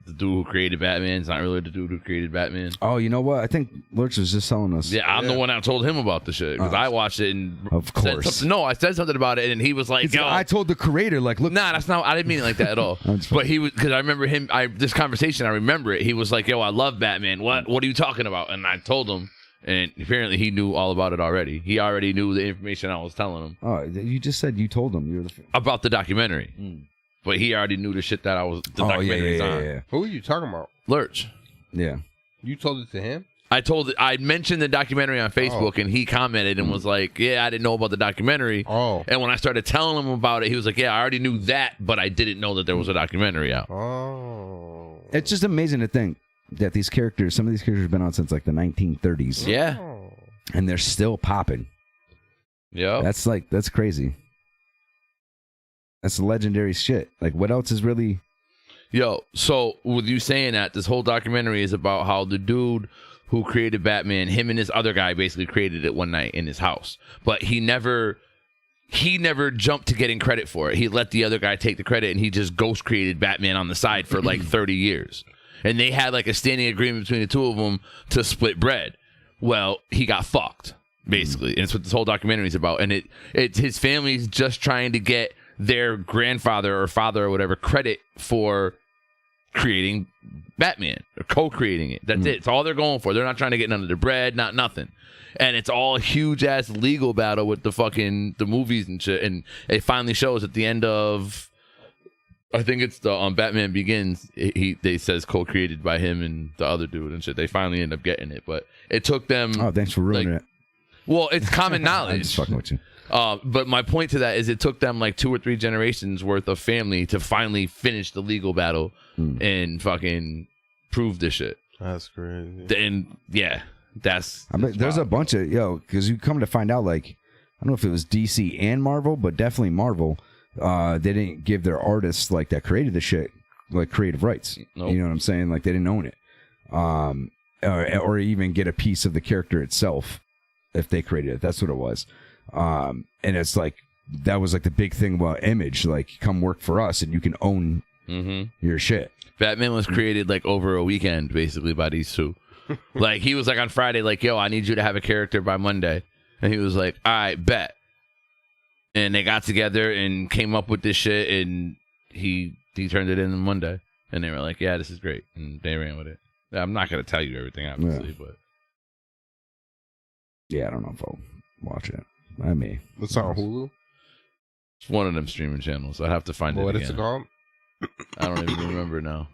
the dude who created Batman is not really the dude who created Batman. Oh, you know what? I think Lurch was just telling us. Yeah, I'm the one that told him about the shit because I watched it and of course. I said something about it and he was like, "Yo, I told the creator, like, look." Nah, that's not. I didn't mean it like that at all. But he was because I remember him. This conversation, I remember it. He was like, "Yo, I love Batman. What are you talking about?" And I told him, and apparently he knew all about it already. He already knew the information I was telling him. Oh, you just said you told him you were about the documentary. But he already knew the shit that I was. The documentary's on. Yeah. Who are you talking about? Lurch. Yeah. You told it to him? I mentioned the documentary on Facebook, and he commented and was like, "Yeah, I didn't know about the documentary." Oh. And when I started telling him about it, he was like, "Yeah, I already knew that, but I didn't know that there was a documentary out." Oh. It's just amazing to think that these characters, some of these characters have been on since like the 1930s. Yeah. And they're still popping. Yeah. That's crazy. That's legendary shit. Like, what else is really... Yo, so with you saying that, this whole documentary is about how the dude who created Batman, him and this other guy basically created it one night in his house. But he never jumped to getting credit for it. He let the other guy take the credit, and he just ghost created Batman on the side for like 30 years. And they had like a standing agreement between the two of them to split bread. Well, he got fucked, basically. And it's what this whole documentary is about. And it's his family's just trying to get their grandfather or father or whatever credit for creating Batman or co-creating it. That's it. It's all they're going for. They're not trying to get none of the bread, not nothing. And it's all a huge ass legal battle with the movies and shit. And it finally shows at the end of, I think it's the Batman Begins. They says co-created by him and the other dude and shit. They finally end up getting it, but it took them. Oh, thanks for ruining it. Well, it's common knowledge. I'm just fucking with you. But my point to that is it took them like 2 or 3 generations worth of family to finally finish the legal battle and fucking prove this shit. That's crazy. And yeah, there's a bunch of, because you come to find out, like, I don't know if it was DC and Marvel, but definitely Marvel, they didn't give their artists like that created the shit like creative rights. Nope. You know what I'm saying? Like, they didn't own it. Or even get a piece of the character itself if they created it. That's what it was. And it's like that was like the big thing about Image, like, come work for us and you can own your shit. Batman was created like over a weekend basically by these two. Like, he was like on Friday, like, "Yo, I need you to have a character by Monday," and he was like, "All right, bet." And they got together and came up with this shit, and he turned it in on Monday, and they were like, "Yeah, this is great," and they ran with it. I'm not gonna tell you everything, obviously, but yeah, I don't know if I'll watch it. I may. It's on Hulu? It's one of them streaming channels. I have to find it again. What is it called? I don't even remember now.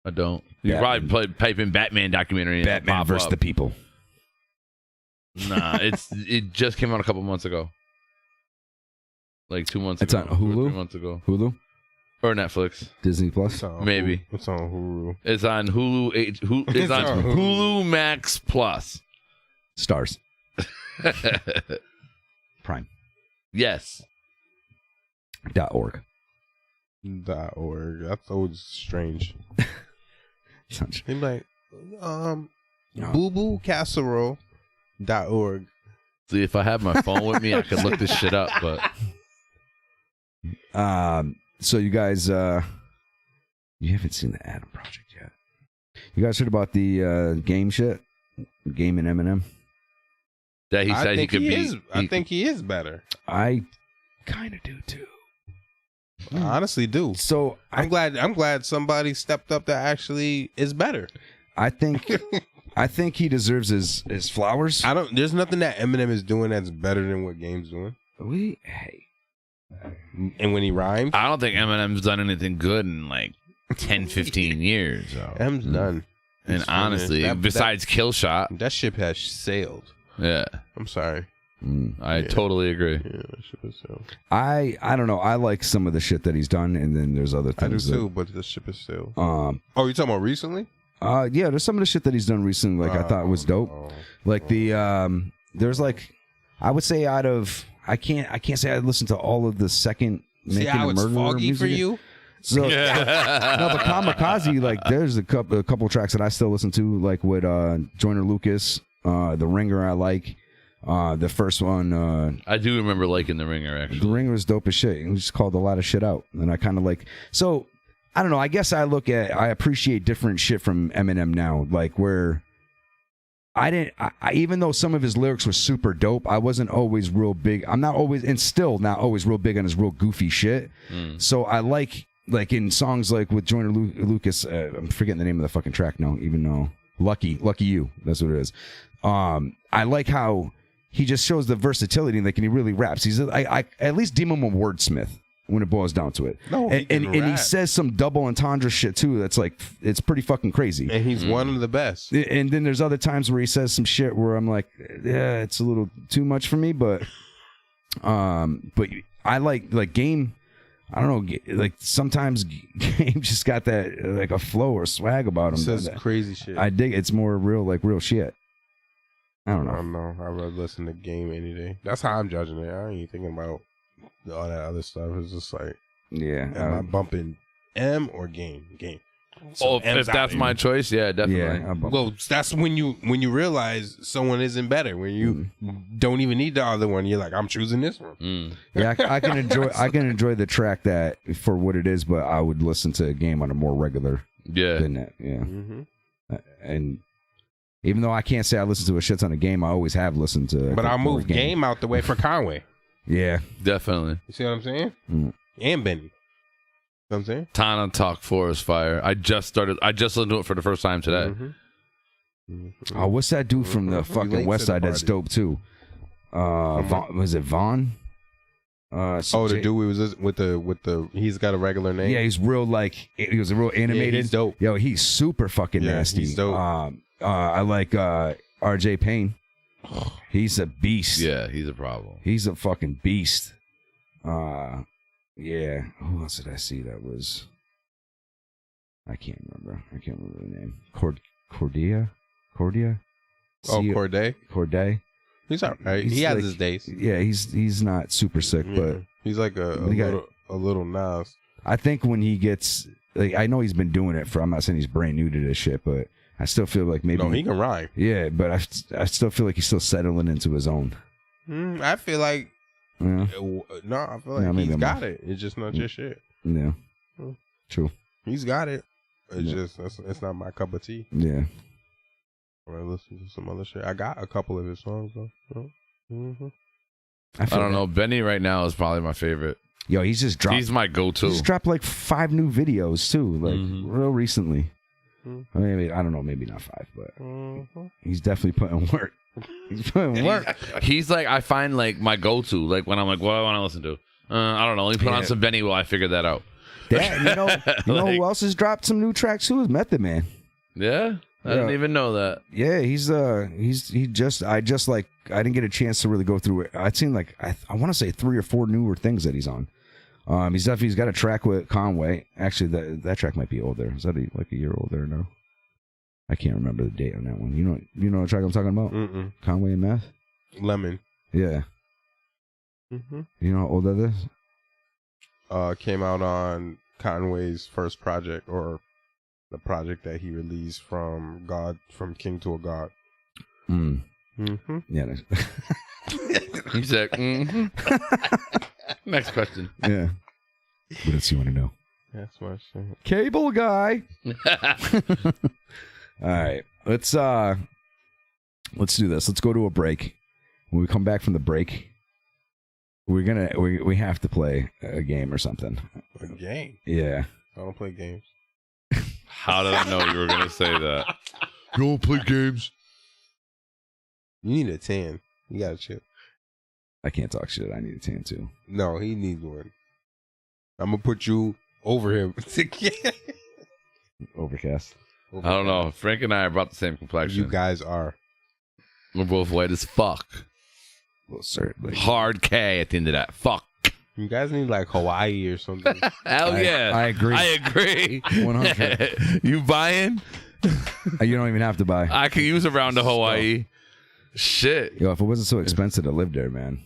I don't. You probably type in Batman documentary and Batman versus the People. Nah, it just came out a couple months ago. Like 2 months ago. It's on Hulu? 3 months ago. Hulu? Or Netflix. Disney Plus? Maybe. It's on Hulu. It's on Hulu. It's on Hulu Max Plus. Stars. Prime. Yes. .org. .org. That's always strange. He's like, Boo Boo Casserole .org. See, if I had my phone with me, I could look this shit up. But so you guys, you haven't seen the Adam Project yet. You guys heard about the game shit? Game and Eminem? That he said he could be. I think he is better. I kind of do too. I honestly do. So I'm glad somebody stepped up that actually is better. I think he deserves his flowers. There's nothing that Eminem is doing that's better than what Game's doing. And when he rhymes, I don't think Eminem's done anything good in like 10, 15 years. So. M's done. And honestly, besides Kill Shot, that ship has sailed. Yeah. I'm sorry. I totally agree. Yeah, that ship is still. I don't know. I like some of the shit that he's done, and then there's other I do things. too, but the ship is still. Oh, you talking about recently? yeah. There's some of the shit that he's done recently. Like I thought was dope. Like there's like, I would say out of I can't say I listened to all of the second. See how it's foggy for you. So no, but Kamikaze, like there's a couple tracks that I still listen to, like with Joyner Lucas, The Ringer. I like the first one. I do remember liking The Ringer. Actually, The Ringer was dope as shit. He just called a lot of shit out, and I kind of like. So I don't know. I guess I appreciate different shit from Eminem now, like where. I didn't. Even though some of his lyrics were super dope, I wasn't always real big. I'm not always, and still not always real big on his real goofy shit. So I like in songs like with Joyner Lucas. I'm forgetting the name of the fucking track now. Even though Lucky You, that's what it is. I like how he just shows the versatility, like, and he really raps. I at least deem him a wordsmith when it boils down to it. No, and he says some double entendre shit too. That's like, it's pretty fucking crazy. And he's one of the best. And then there's other times where he says some shit where I'm like, yeah, it's a little too much for me. But I like Game. I don't know, like sometimes Game just got that like a flow or swag about him. He says crazy shit. I dig it. It's more real, like real shit. I don't know. I'd rather listen to Game any day. That's how I'm judging it. I ain't thinking about all that other stuff. It's just like, am I bumping M or Game? So if that's my choice, yeah, definitely. Yeah, well, that's when you realize someone isn't better. When you don't even need the other one, you're like, I'm choosing this one. Yeah, I can enjoy the track that for what it is, but I would listen to a Game on a more regular than that. Yeah, and even though I can't say I listen to a shit ton of Game, I always have listened to. But I'll move Game out the way for Conway. Yeah, definitely. You see what I'm saying? And Benny. You know what I'm saying? Tana Talk Forest Fire. I just listened to it for the first time today. Oh, what's that dude from the fucking West Side that's dope too? Was it Vaughn? The dude was with the he's got a regular name. Yeah, he's real, like he was a real animated. Yeah, he's dope. Yo, he's super fucking nasty. He's dope. I like RJ Payne. He's a beast. Yeah, he's a problem. He's a fucking beast. Yeah. Who else did I see that was? I can't remember the name. Cordia? Oh, Corday? Corday. He's all right. He has his days. Yeah, he's not super sick, but he's like a little Nas. I think when he gets, like, I know he's been doing it for. I'm not saying he's brand new to this shit, but I still feel like maybe he can rhyme. Yeah, but I still feel like he's still settling into his own. I feel like I feel like he's got it. It's just not your shit. Yeah, true. He's got it. It's just it's not my cup of tea. Yeah. When I listen to some other shit, I got a couple of his songs though. I don't know. Benny right now is probably my favorite. Yo, he's just dropped. He's my go-to. He's dropped like 5 new videos too, like real recently. Maybe I don't know, maybe not 5, but he's definitely putting work. He's putting work. He's like, I find like my go-to, like when I'm like, what do I want to listen to? I don't know. Let me put on some Benny while I figure that out. That, you know who else has dropped some new tracks too? Is Method Man. Yeah. I didn't even know that. Yeah, I didn't get a chance to really go through it. I'd seen like I want to say 3 or 4 newer things that he's on. He's got a track with Conway. Actually, that track might be older. Is that like a year older now? I can't remember the date on that one. You know what track I'm talking about? Conway and Meth. Lemon. Yeah. You know how old that is? Came out on Conway's first project, or the project that he released from King to a God. Yeah. He's like, Next question. Yeah. What else you want to know? That's my shit. Cable guy. All right. Let's do this. Let's go to a break. When we come back from the break, we have to play a game or something. A game? Yeah. I don't play games. How did I know you were gonna say that? You don't play games. You need a 10. You got a chip. I can't talk shit. I need a 10 too. No, he needs one. I'm gonna put you over him. Overcast. I don't know. Frank and I are about the same complexion. You guys are. We're both white as fuck. Hard K at the end of that. Fuck. You guys need like Hawaii or something. Hell yeah. I agree. I agree. 100. You buying? You don't even have to buy. I could use a round of Hawaii. Shit. Yo, if it wasn't so expensive to live there, man.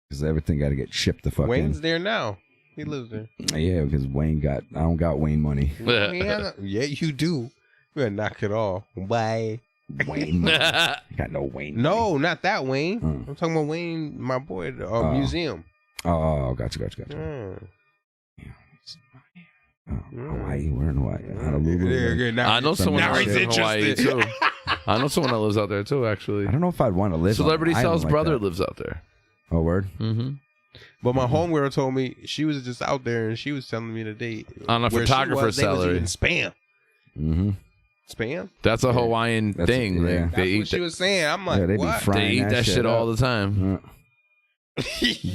Because everything got to get shipped to fucking. Wayne's there now. He lives there. Yeah, because I don't got Wayne money. Yeah, you do. You gotta knock it off. Bye. Wayne money. I got no Wayne money. No, not that Wayne. I'm talking about Wayne, my boy, the museum. Oh, gotcha. Hawaii, we're in Hawaii. Honolulu. I know someone that lives in Hawaii too. I know someone that lives out there too, actually. I don't know if I'd want to live. Celebrity Sal's like brother that. lives out there. Oh, word? Mm-hmm. But my homegirl told me she was just out there and she was telling me the date. On a photographer's salary. Spam. Mm-hmm. Spam? That's a Hawaiian thing. That's They eat what she was saying. I'm like, they what? be frying They eat that shit all the time.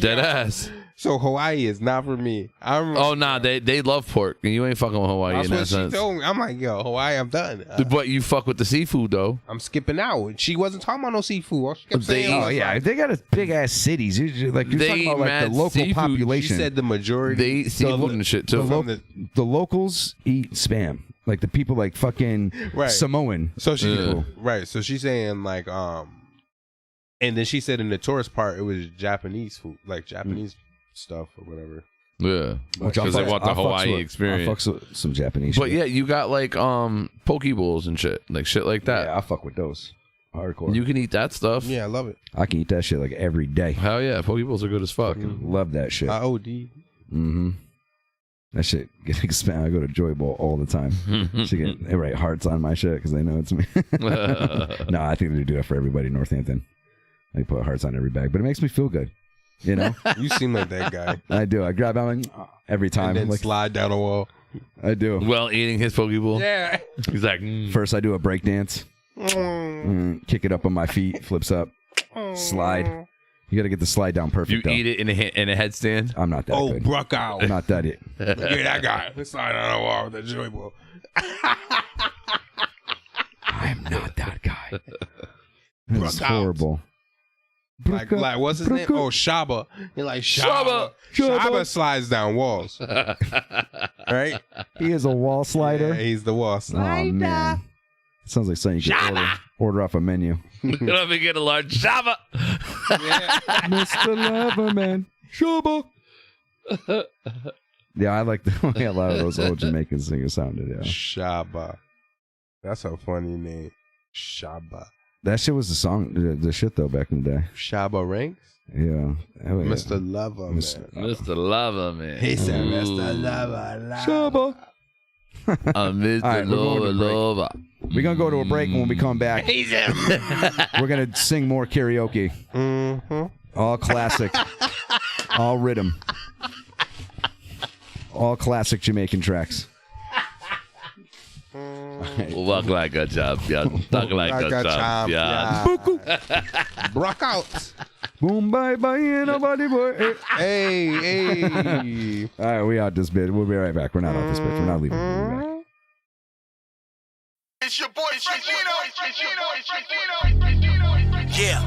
Dead ass. So Hawaii is not for me. Oh nah, they love pork, and you ain't fucking with Hawaii That's in that what sense. she told me. I'm like, yo, Hawaii, I'm done. But you fuck with the seafood though. I'm skipping out. She wasn't talking about no seafood. All she kept saying Oh was yeah, like, they got a big ass cities. You're talking about like the local she population. said the majority. They eat seafood and shit too. The locals eat spam. Like the people like fucking Samoan. So she people. right. So she's saying like and then she said in the tourist part it was Japanese food, like Japanese stuff or whatever. Yeah, because they want the Hawaii experience. I fuck with some Japanese. But shit. yeah, you got like poke bowls and shit like that. Yeah, I fuck with those. Hardcore. You can eat that stuff. Yeah, I love it. I can eat that shit like every day. Hell yeah, poke bowls are good as fuck. Love that shit. I OD. Mm-hmm. That shit get expanded. I go to Joy Bowl all the time. They write hearts on my shit because they know it's me. No, I think they do that for everybody in Northampton. They put hearts on every bag, but it makes me feel good. You know, you seem like that guy. I do. I grab them every time. And then like, slide down the wall. I do. Well, eating his poke bowl. Yeah. He's like, First, I do a break dance. Kick it up on my feet. Flips up. Slide. You got to get the slide down perfect. You eat it in a headstand. I'm not that good. Bruck out. I'm not that it. Look at that guy. Slide on the wall with the Joy Bowl. I'm not that guy. That's Bruck out. horrible. Like what's his name? Oh, Shaba. You're like Shaba. Shaba slides down walls. Right? He is a wall slider. Yeah, he's the wall slider. Oh man, sounds like something you can order off a menu. Let me get a large Shaba. Mr. Loverman, Shaba. Yeah, I like the way a lot of those old Jamaican singers sounded. Yeah, Shaba. That's a funny name. Shaba. That shit was the song, the shit though back in the day. Shaba Ranks? Yeah. Oh, yeah. Mr. Lover, man. Mr. Lover, man. He said Mr. Lover. Shaba. Mr. All right, Lover. We're going to go to a break, and when we come back, we're going to sing more karaoke. Mm-hmm. All classic. All rhythm. All classic Jamaican tracks. Walk like a champion. Talk like a champion. Rock out. Boom, bye, bye, nobody boy. Hey. All right, we out this bit. We'll be right back. We're not off this bit. We're not leaving. We'll be back. It's your boy, Yeah.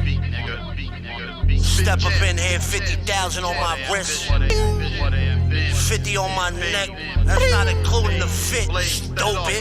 Step up in here, 50,000 on my wrist, 50 on my neck. That's not including the fit, stupid.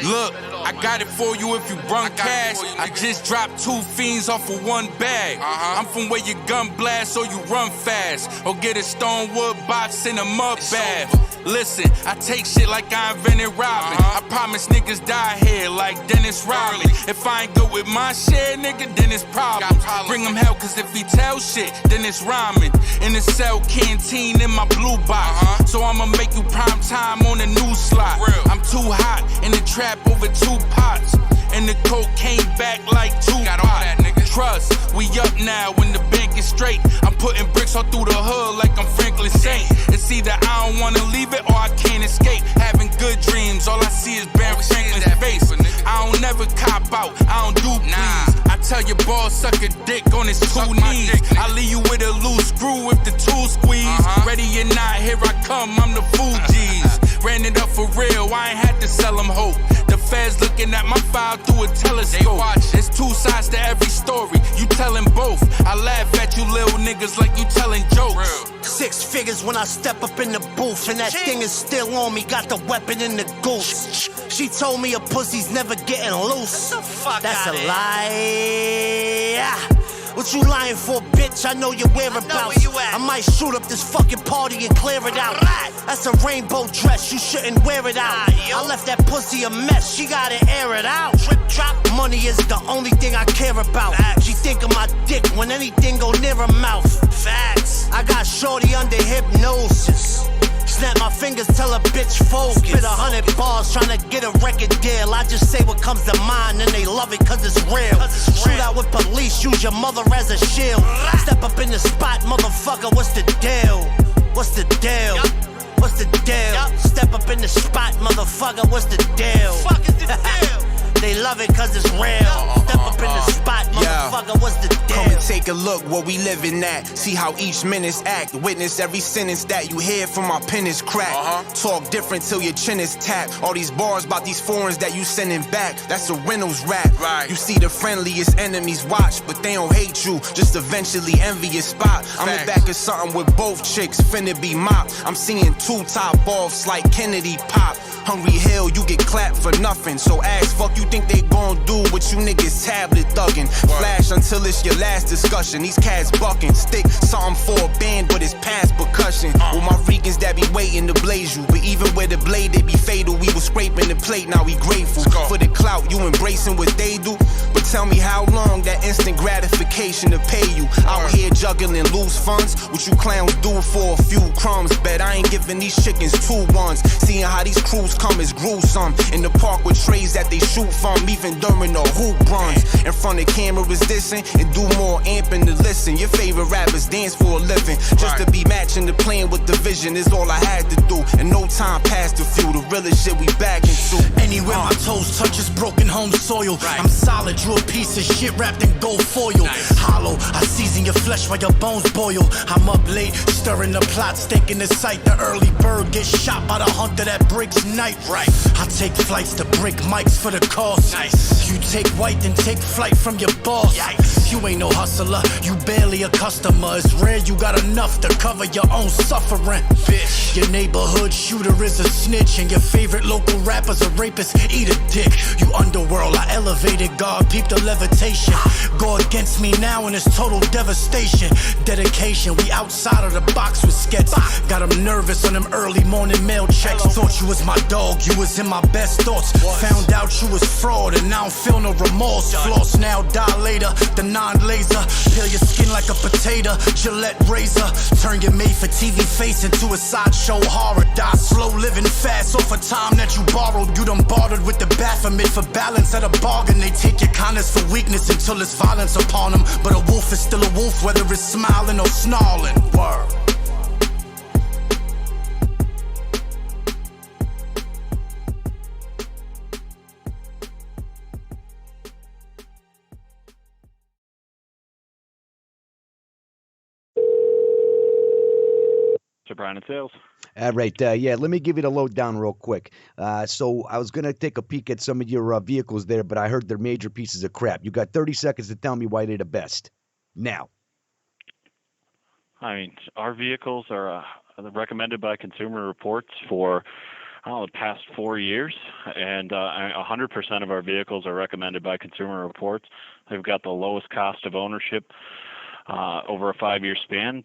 Look, I got it for you if you run cash. I just dropped 2 fiends off of 1 bag. I'm from where your gun blast so you run fast. Or get a stone wood box in a mud bath. Listen, I take shit like I invented robbing. I promise niggas die here like Dennis Rodley. If I ain't good with my share, nigga, then it's problems. Bring him hell, cause if he tell shit, then it's rhyming. In the cell canteen in my blue box. So I'ma make you prime time on the new slot. I'm too hot in the trap over 2 pots. And the coke came back like 2 pots. Trust, we up now when the bank is straight. I'm putting bricks all through the hood like I'm Franklin Saint. It's either I don't wanna leave it or I can't escape. Having good dreams, all I see is Barry Franklin's face. I don't never cop out, I don't do please. I tell your boss suck a dick on his 2 knees. I leave you with a loose screw if the tool squeeze. Ready or not, here I come, I'm the Fugees. Ran it up for real, I ain't had to sell them hope. The feds looking at my file through a telescope. There's two sides to every story, you telling both. I laugh at you little niggas like you telling jokes. 6 figures when I step up in the booth, and that thing is still on me, got the weapon in the goose. She told me a pussy's never getting loose. That's a lie. What you lying for, bitch? I know your whereabouts. I might shoot up this fucking party and clear it out. That's a rainbow dress, you shouldn't wear it out. I left that pussy a mess, she gotta air it out. Trip drop, money is the only thing I care about. She think of my dick when anything go near her mouth. Facts. I got shorty under hypnosis. Snap my fingers, tell a bitch focus. Spit 100 bars trying to get a record deal. I just say what comes to mind and they love it cause it's real. Shoot out with police, use your mother as a shield. Step up in the spot, motherfucker, what's the deal? What's the deal? What's the deal? Step up in the spot, motherfucker, what's the deal? Fuck is the deal? They love it cause it's real. Step up in the spot, motherfucker, what's the deal? Come and take a look where we living at. See how each minute's act. Witness every sentence that you hear from my pen is cracked. Talk different till your chin is tapped. All these bars about these foreigns that you sending back. That's a Reynolds rap. Right. You see the friendliest enemies watch, but they don't hate you. Just eventually envy your spot. I'm in back of something with both chicks, finna be mopped. I'm seeing 2 top offs like Kennedy pop. Hungry Hill, you get clapped for nothing. So ask, fuck you think they gon' do what you niggas tablet thuggin'. Flash until it's your last discussion. These cats bucking. Stick something for a band, but it's past percussion. With my freakins that be waiting to blaze you. But even with the blade, they be fatal. We was scraping the plate, now we grateful. For the clout, you embracing what they do. But tell me how long that instant gratification to pay you. Out here juggling loose funds. What you clowns do for a few crumbs. Bet I ain't giving these chickens 2 ones. Seeing how these crews come is gruesome. In the park with trays that they shoot from, even during the hoop runs. In front of cameras dissing and do more amping to listen. Your favorite rappers dance for a living. Just to be matching the plan with the vision is all I had to do. And no time passed a few, the realest shit we back into. Anywhere my toes touch is broken home soil. I'm solid, drew a piece of shit wrapped in gold foil. Hollow, I season your flesh while your bones boil. I'm up late, stirring the plot, staking the sight. The early bird gets shot by the hunter that breaks night. Right, I take flights to break mics for the cost. Nice. You take white, then take flight from your boss. Yikes. You ain't no hustler, you barely a customer. It's rare you got enough to cover your own suffering. Bitch, your neighborhood shooter is a snitch, and your favorite local rapper's a rapist. Eat a dick. You underworld, I elevated God, peep the levitation. Go against me now and it's total devastation. Dedication, we outside of the box with skets. Got them nervous on them early morning mail checks. Thought you was my dog, you was in my best thoughts. Found out you was fraud and now I don't feel no remorse. Floss now, die later, the non-laser. Peel your skin like a potato, Gillette razor. Turn your made-for-TV face into a sideshow horror. Die slow, living fast off a time that you borrowed. You done bartered with the Baphomet for balance at a bargain. They take your kindness for weakness until it's violence upon them. But a wolf is still a wolf, whether it's smiling or snarling. Word. Brian in sales. All right, yeah, let me give you the lowdown real quick. So I was going to take a peek at some of your vehicles there, but I heard they're major pieces of crap. You got 30 seconds to tell me why they're the best. Now. I mean, our vehicles are recommended by Consumer Reports for the past 4 years, and 100% of our vehicles are recommended by Consumer Reports. They've got the lowest cost of ownership over a 5-year span.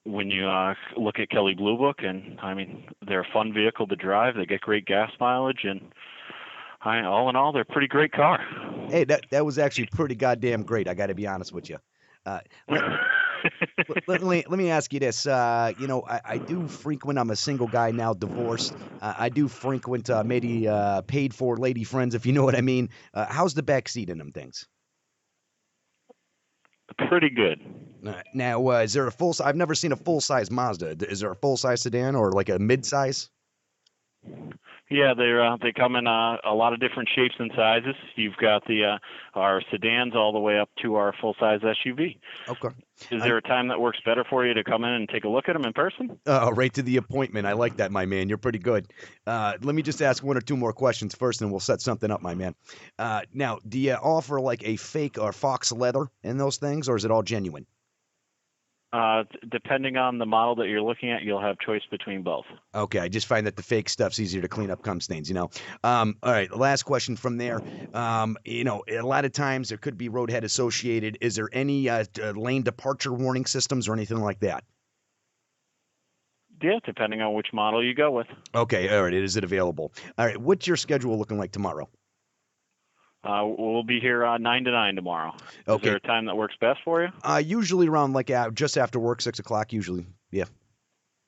When you look at Kelly Blue Book, and I mean, they're a fun vehicle to drive. They get great gas mileage, and all in all, they're a pretty great car. Hey, that was actually pretty goddamn great. I got to be honest with you. Let me ask you this. I do frequent. I'm a single guy now, divorced. I do frequent maybe paid for lady friends, if you know what I mean. How's the back seat in them things? Pretty good. Now, is there a full? I've never seen a full size Mazda. Is there a full size sedan or like a mid size? Yeah, they come in a lot of different shapes and sizes. You've got our sedans all the way up to our full-size SUV. Okay. Is there a time that works better for you to come in and take a look at them in person? Right to the appointment. I like that, my man. You're pretty good. Let me just ask one or two more questions first, and we'll set something up, my man. Now, do you offer like a fake or fox leather in those things, or is it all genuine? Depending on the model that you're looking at, you'll have choice between both. Okay, I just find that the fake stuff's easier to clean up cum stains, you know. All right, last question from there. You know, a lot of times there could be roadhead associated. Is there any lane departure warning systems or anything like that? Yeah, depending on which model you go with. Okay, all right, is it available? All right, what's your schedule looking like tomorrow? We'll be here 9 to 9 tomorrow. Okay. Is there a time that works best for you? Usually around like just after work, 6 o'clock usually, yeah.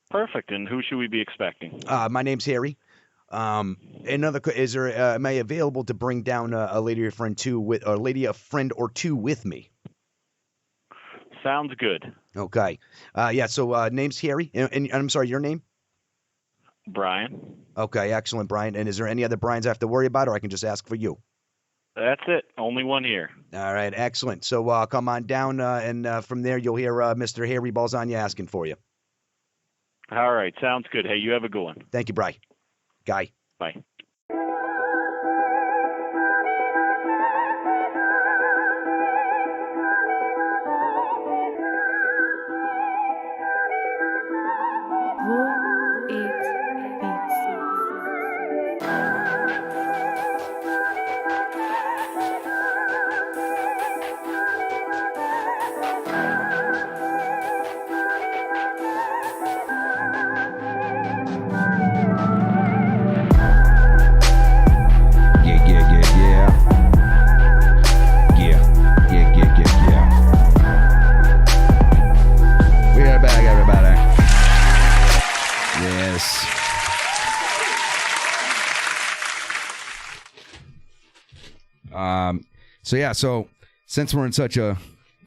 Perfect. And who should we be expecting? My name's Harry. Is there? Am I available to bring down a lady or friend a friend or two with me? Sounds good. Okay. Yeah. So name's Harry, and I'm sorry, your name? Brian. Okay, excellent, Brian. And is there any other Brians I have to worry about, or I can just ask for you? That's it. Only one here. All right, excellent. So come on down, and from there you'll hear Mr. Harry Balzania asking for you. All right, sounds good. Hey, you have a good one. Thank you, Bri. Guy. Bye. We are back, everybody. Yes. So since we're in such a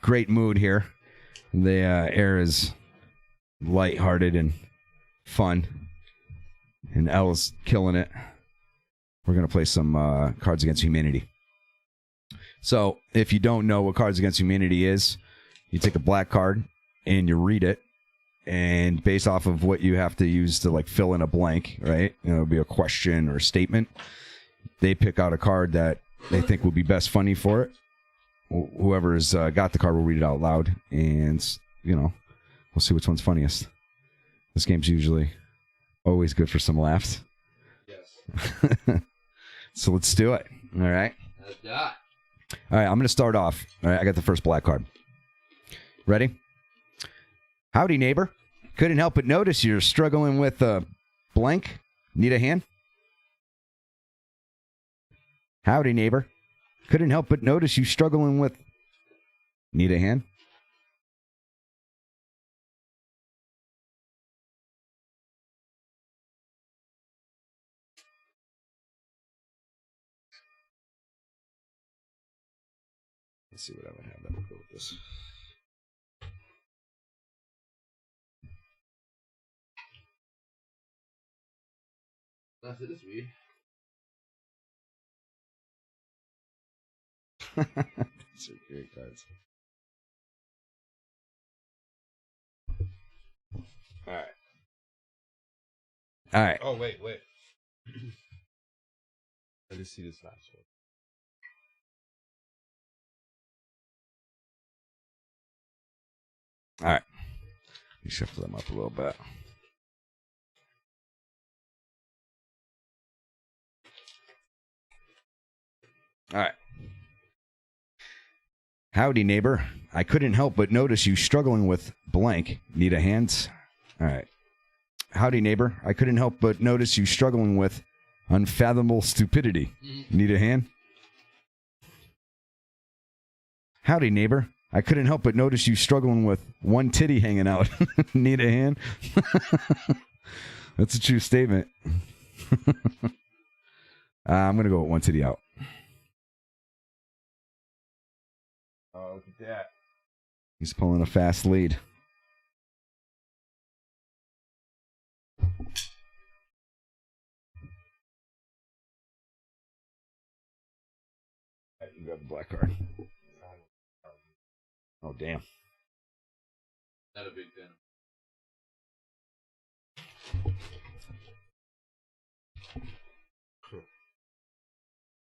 great mood here, the air is lighthearted and fun, and Elle's killing it. We're gonna play some Cards Against Humanity. So if you don't know what Cards Against Humanity is, you take a black card and you read it, and based off of what you have to use to like fill in a blank, right? It'll be a question or a statement. They pick out a card that they think will be best funny for it. Whoever's got the card will read it out loud, and we'll see which one's funniest. This game's usually always good for some laughs. Yes. So let's do it. All right. Let's do it. All right, I'm going to start off. All right, I got the first black card. Ready? Howdy, neighbor. Couldn't help but notice you're struggling with blank. Need a hand? Howdy, neighbor. Couldn't help but notice you struggling with... Need a hand? Let's see what I would have that would go with this. That's it this week. These are great cards. All right. All right. Oh, wait. I just see this last one. All right. You shuffle them up a little bit. All right. Howdy, neighbor. I couldn't help but notice you struggling with blank. Need a hand? All right. Howdy, neighbor. I couldn't help but notice you struggling with unfathomable stupidity. Need a hand? Howdy, neighbor. I couldn't help but notice you struggling with one titty hanging out. Need a hand? That's a true statement. I'm going to go with one titty out. Oh, look at that. He's pulling a fast lead. grab the black card. Oh, damn. Not a big fan.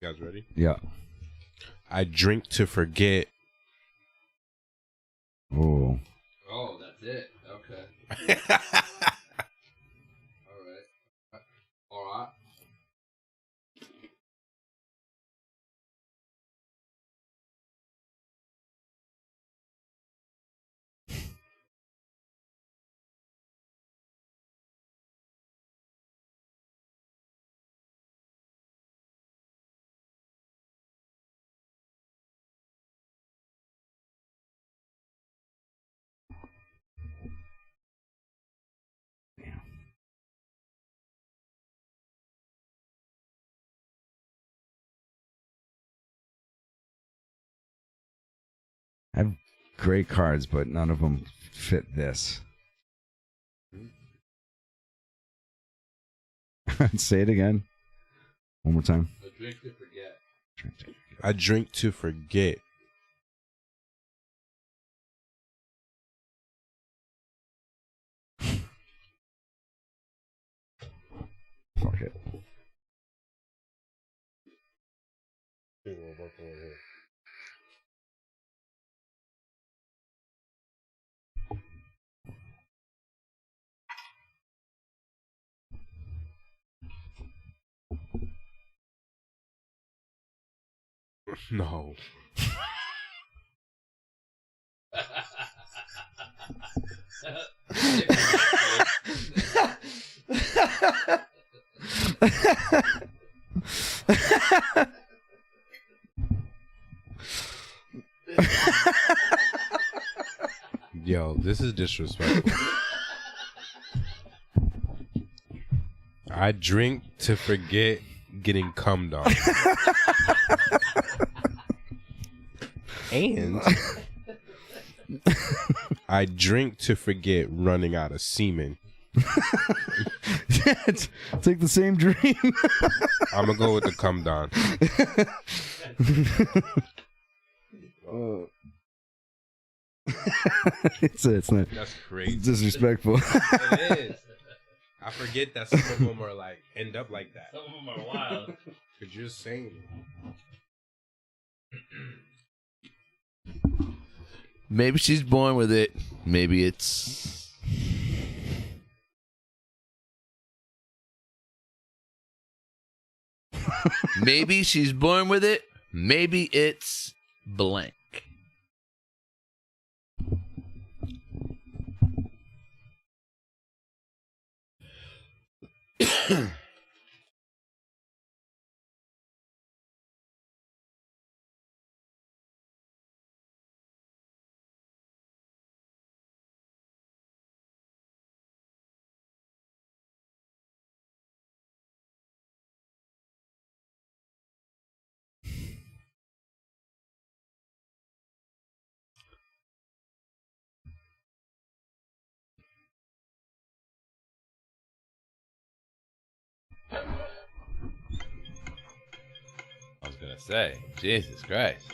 You guys ready? Yeah. I drink to forget. Oh. Oh, that's it. Okay. All right. I have great cards, but none of them fit this. Say it again. One more time. A drink to forget. I drink to forget. Fuck it. No. Yo, this is disrespectful. I drink to forget getting cummed on. And I drink to forget running out of semen. It's like the same dream. I'm gonna go with the cum down. It's not. That's crazy. It's disrespectful. It is. I forget that some of them are like end up like that. Some of them are wild. Cause you're saying Maybe she's born with it. Maybe it's. Maybe she's born with it. Maybe it's blank. I was gonna say, Jesus Christ.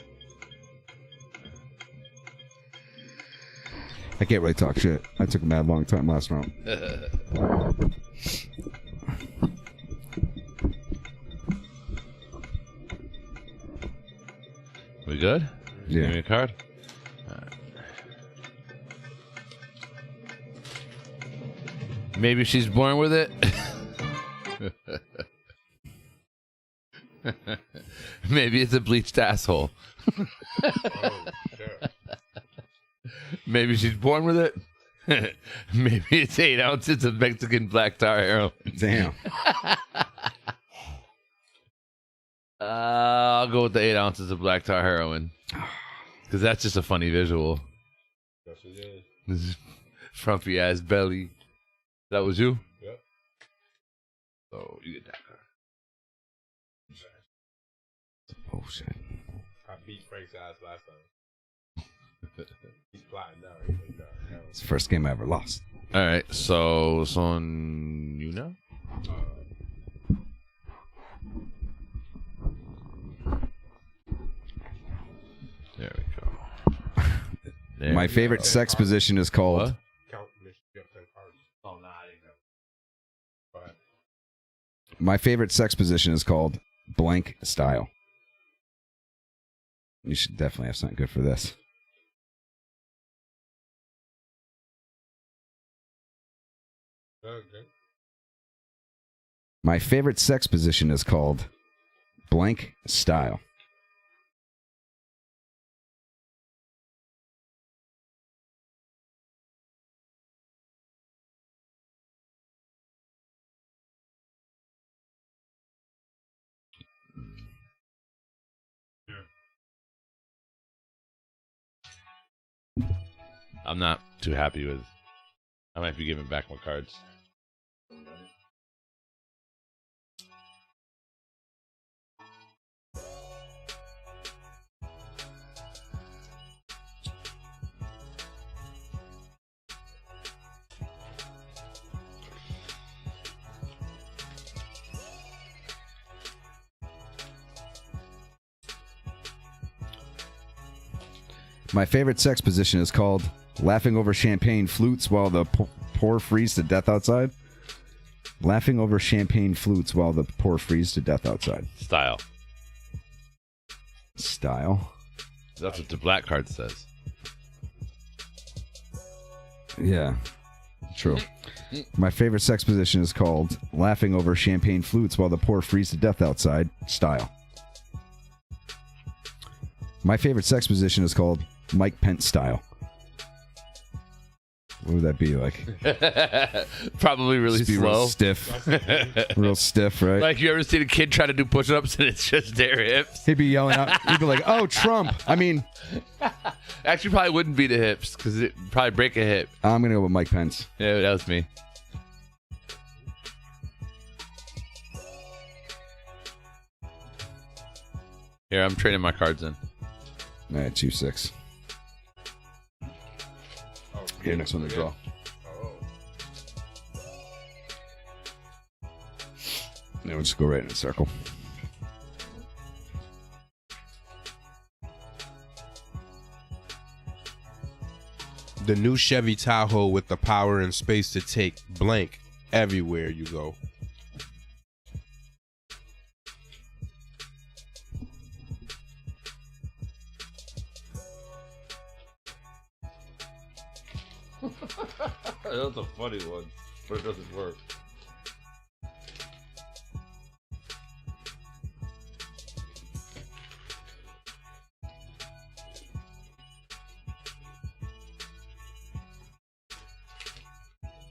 I can't really talk shit. I took a mad long time last round. We good? Yeah. Give me a card. Maybe she's born with it. Maybe it's a bleached asshole. Maybe she's born with it. Maybe it's 8 ounces of Mexican black tar heroin. Damn. I'll go with the 8 ounces of black tar heroin. Because that's just a funny visual. This frumpy ass belly. That was you? Yep. So you get that card. Oh shit. I beat Frank's ass last time. He's plotting now. He's like, no. It's the first game I ever lost. All right, so it's on you now. There My we favorite go. sex position is called. My favorite sex position is called blank style. You should definitely have something good for this. My favorite sex position is called blank style. I'm not too happy with. I might be giving back my cards. My favorite sex position is called laughing over champagne flutes while the poor freeze to death outside. Laughing over champagne flutes while the poor freeze to death outside. Style. Style. That's what the black card says. Yeah, true. My favorite sex position is called laughing over champagne flutes while the poor freeze to death outside. Style. My favorite sex position is called Mike Pence style. What would that be like? Probably really Just be slow. real stiff. Real stiff, right? Like, you ever seen a kid try to do push-ups and it's just their hips? He'd be yelling out. He'd be like, "Oh, Trump!" I mean, actually, probably wouldn't be the hips because it probably break a hip. I'm gonna go with Mike Pence. Yeah, that was me. Here, I'm trading my cards in. All right, 2-6. Here, next one to draw. Now we'll just go right in a circle. The new Chevy Tahoe with the power and space to take blank everywhere you go. That's a funny one, but it doesn't work.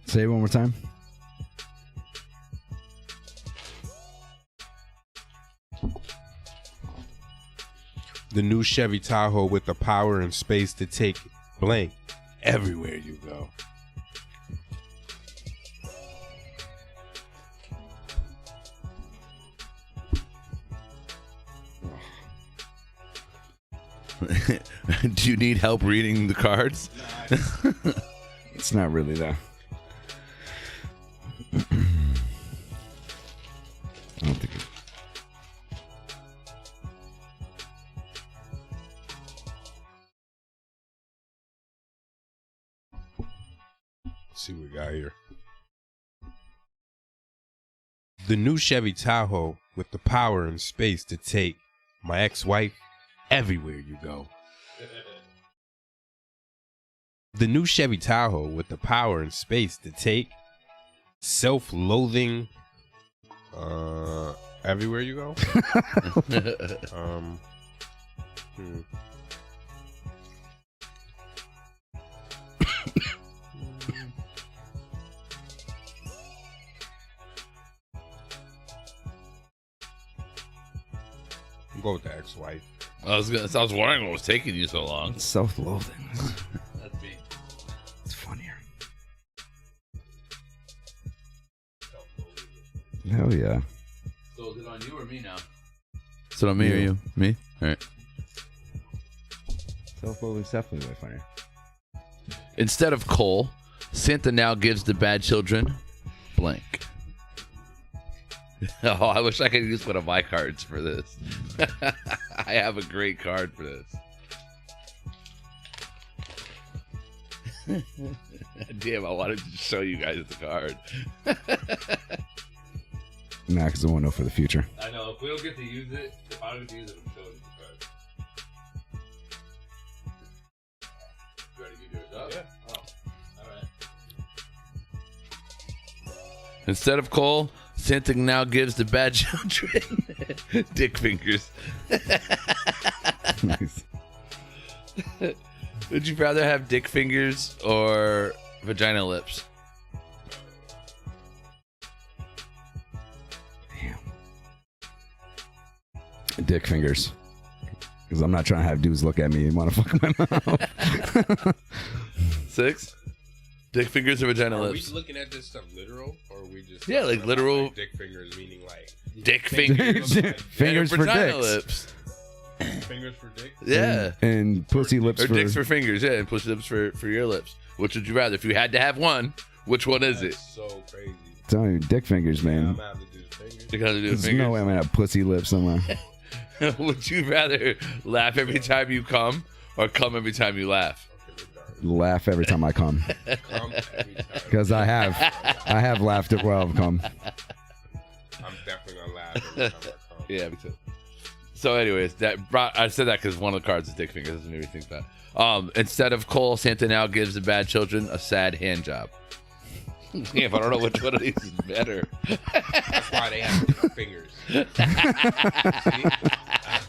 Say it one more time. The new Chevy Tahoe with the power and space to take blank everywhere you go. Do you need help reading the cards? It's not really that. I don't think it. Let's see what we got here. The new Chevy Tahoe with the power and space to take my ex-wife everywhere you go. The new Chevy Tahoe with the power and space to take self-loathing everywhere you go. Go with the ex-wife. I was wondering what was taking you so long. Self-loathing. That's me. It's funnier. Hell yeah. So is it on you or me now? Is it on me or you? Me? All right. Self-loathing's definitely way funnier. Instead of coal, Santa now gives the bad children blank. Oh, I wish I could use one of my cards for this. I have a great card for this. Damn, I wanted to show you guys the card. Nah, because I won't know for the future. I know. If we don't get to use it, if I don't get to use it, I'm showing you the card. You ready to give yours up? Yeah. Oh, all right. Instead of coal, Santa now gives the bad children dick fingers. Nice. Would you rather have dick fingers or vagina lips? Dick fingers. Because I'm not trying to have dudes look at me and want to fuck my mouth. 6? Dick fingers or vagina Are lips? we looking at this stuff literal, or are we just Yeah, like literal dick fingers, meaning like dick fingers, Fingers and for vagina dicks. lips. fingers for dick? Yeah, and pussy lips or for dicks for fingers. Yeah, and pussy lips for your lips. Which would you rather? If you had to have one, which one is it? So crazy. telling you, dick fingers, man. I'm gonna have to do the fingers. You gotta do the There's fingers. no way I'm gonna have pussy lips somewhere. Would you rather laugh every time you come or come every time you laugh? Laugh every time I come. Because I have laughed at well I've come. I'm definitely gonna laugh every time I come. Yeah, me too. So, anyways, I said that because one of the cards is dick fingers. Doesn't make me think that. Instead of coal, Santa now gives the bad children a sad hand job. Yeah, but I don't know which one of these is better. That's why they have dick fingers. See? That's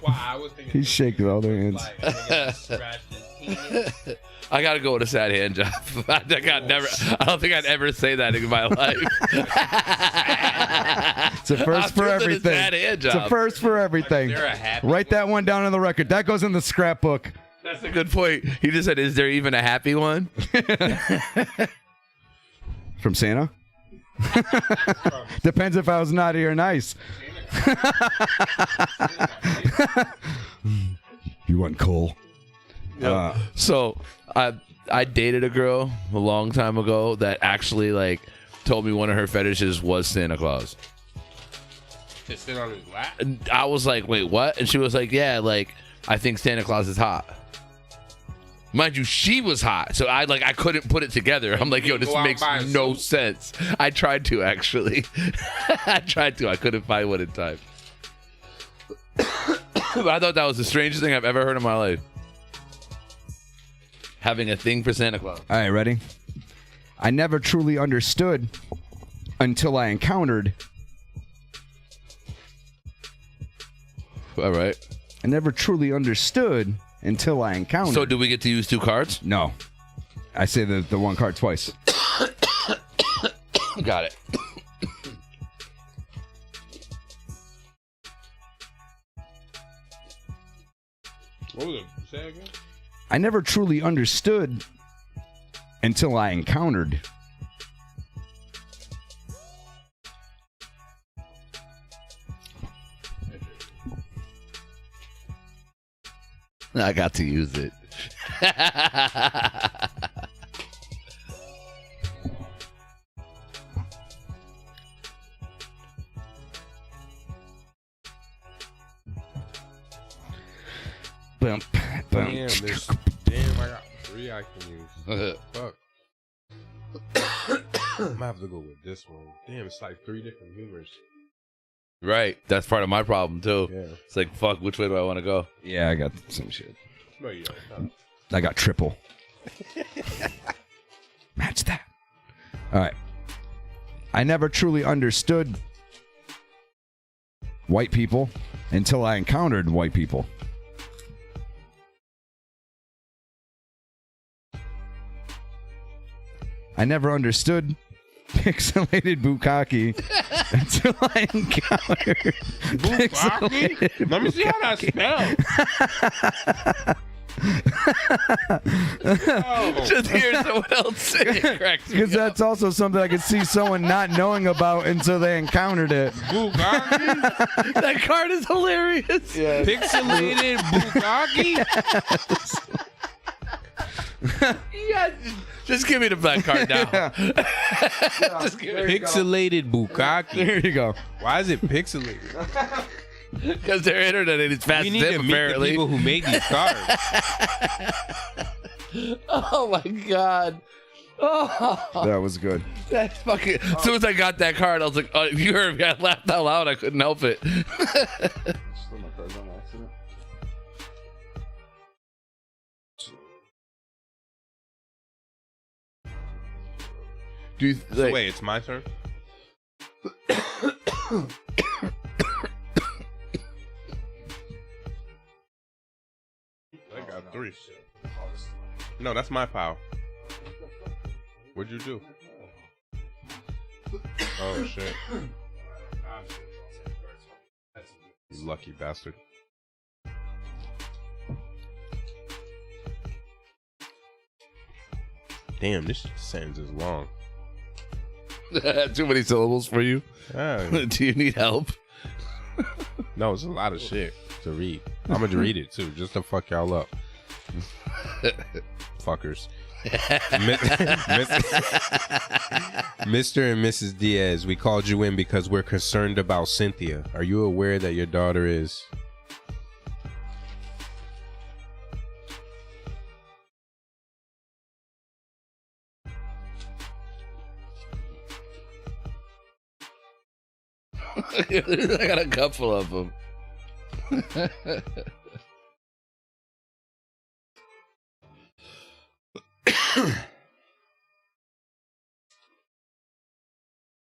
why I was thinking. He's shaking all their hands. I gotta go with a sad hand job. I don't think I'd ever say that in my life. It's a first for everything. Sad hand job. It's a first for everything. Write that one down on the record. That goes in the scrapbook. That's a good point. He just said, "Is there even a happy one?" From Santa? Depends if I was naughty or nice. You want coal? So I dated a girl a long time ago that actually like told me one of her fetishes was Santa Claus. To sit on his lap? And I was like, wait, what? And she was like, yeah, like I think Santa Claus is hot. Mind you, she was hot, so I couldn't put it together. I'm like, yo, this makes no sense. I tried to actually. I couldn't find one in time. But I thought that was the strangest thing I've ever heard in my life. Having a thing for Santa Claus. All right, ready? I never truly understood until I encountered. All right. I never truly understood until I encountered. So do we get to use two cards? No. I say the one card twice. Got it. What was it? Say again? I never truly understood until I encountered. I got to use it. Bump, bump. Damn, I got 3 I can use. Fuck. I'm gonna have to go with this one. Damn, it's like 3 different humors. Right. That's part of my problem, too. Yeah. It's like, fuck, which way do I want to go? Yeah, I got some shit. No, you don't. I got triple. Match that. All right. I never truly understood white people until I encountered white people. I never understood pixelated bukkake until I encountered Bukkake? Let me see how that spells. Just hear someone else say it. Cracks me Because up. that's also something I could see someone not knowing about until they encountered it. Bukkake? That card is hilarious. Yeah. Pixelated bukkake? Yeah, just give me the black card now. Just give me Pixelated bukkake. There you go. Why is it pixelated? Because their internet ain't as fast We as need them, to meet apparently. the people who made these cards. Oh my god. Oh, That was good. that's fucking. As soon as I got that card, I was like, oh, you heard me. I laughed out loud. I couldn't help it. Do you, So wait, it's my turn? I got 3. No, that's my pile. What'd you do? Oh shit. You lucky bastard. Damn, this sentence is long. Too many syllables for you? Yeah. Do you need help? No, it's a lot of shit to read. I'm gonna read it too, just to fuck y'all up. Fuckers. Mr. and Mrs. Diaz, we called you in because we're concerned about Cynthia. Are you aware that your daughter is... I got a couple of them.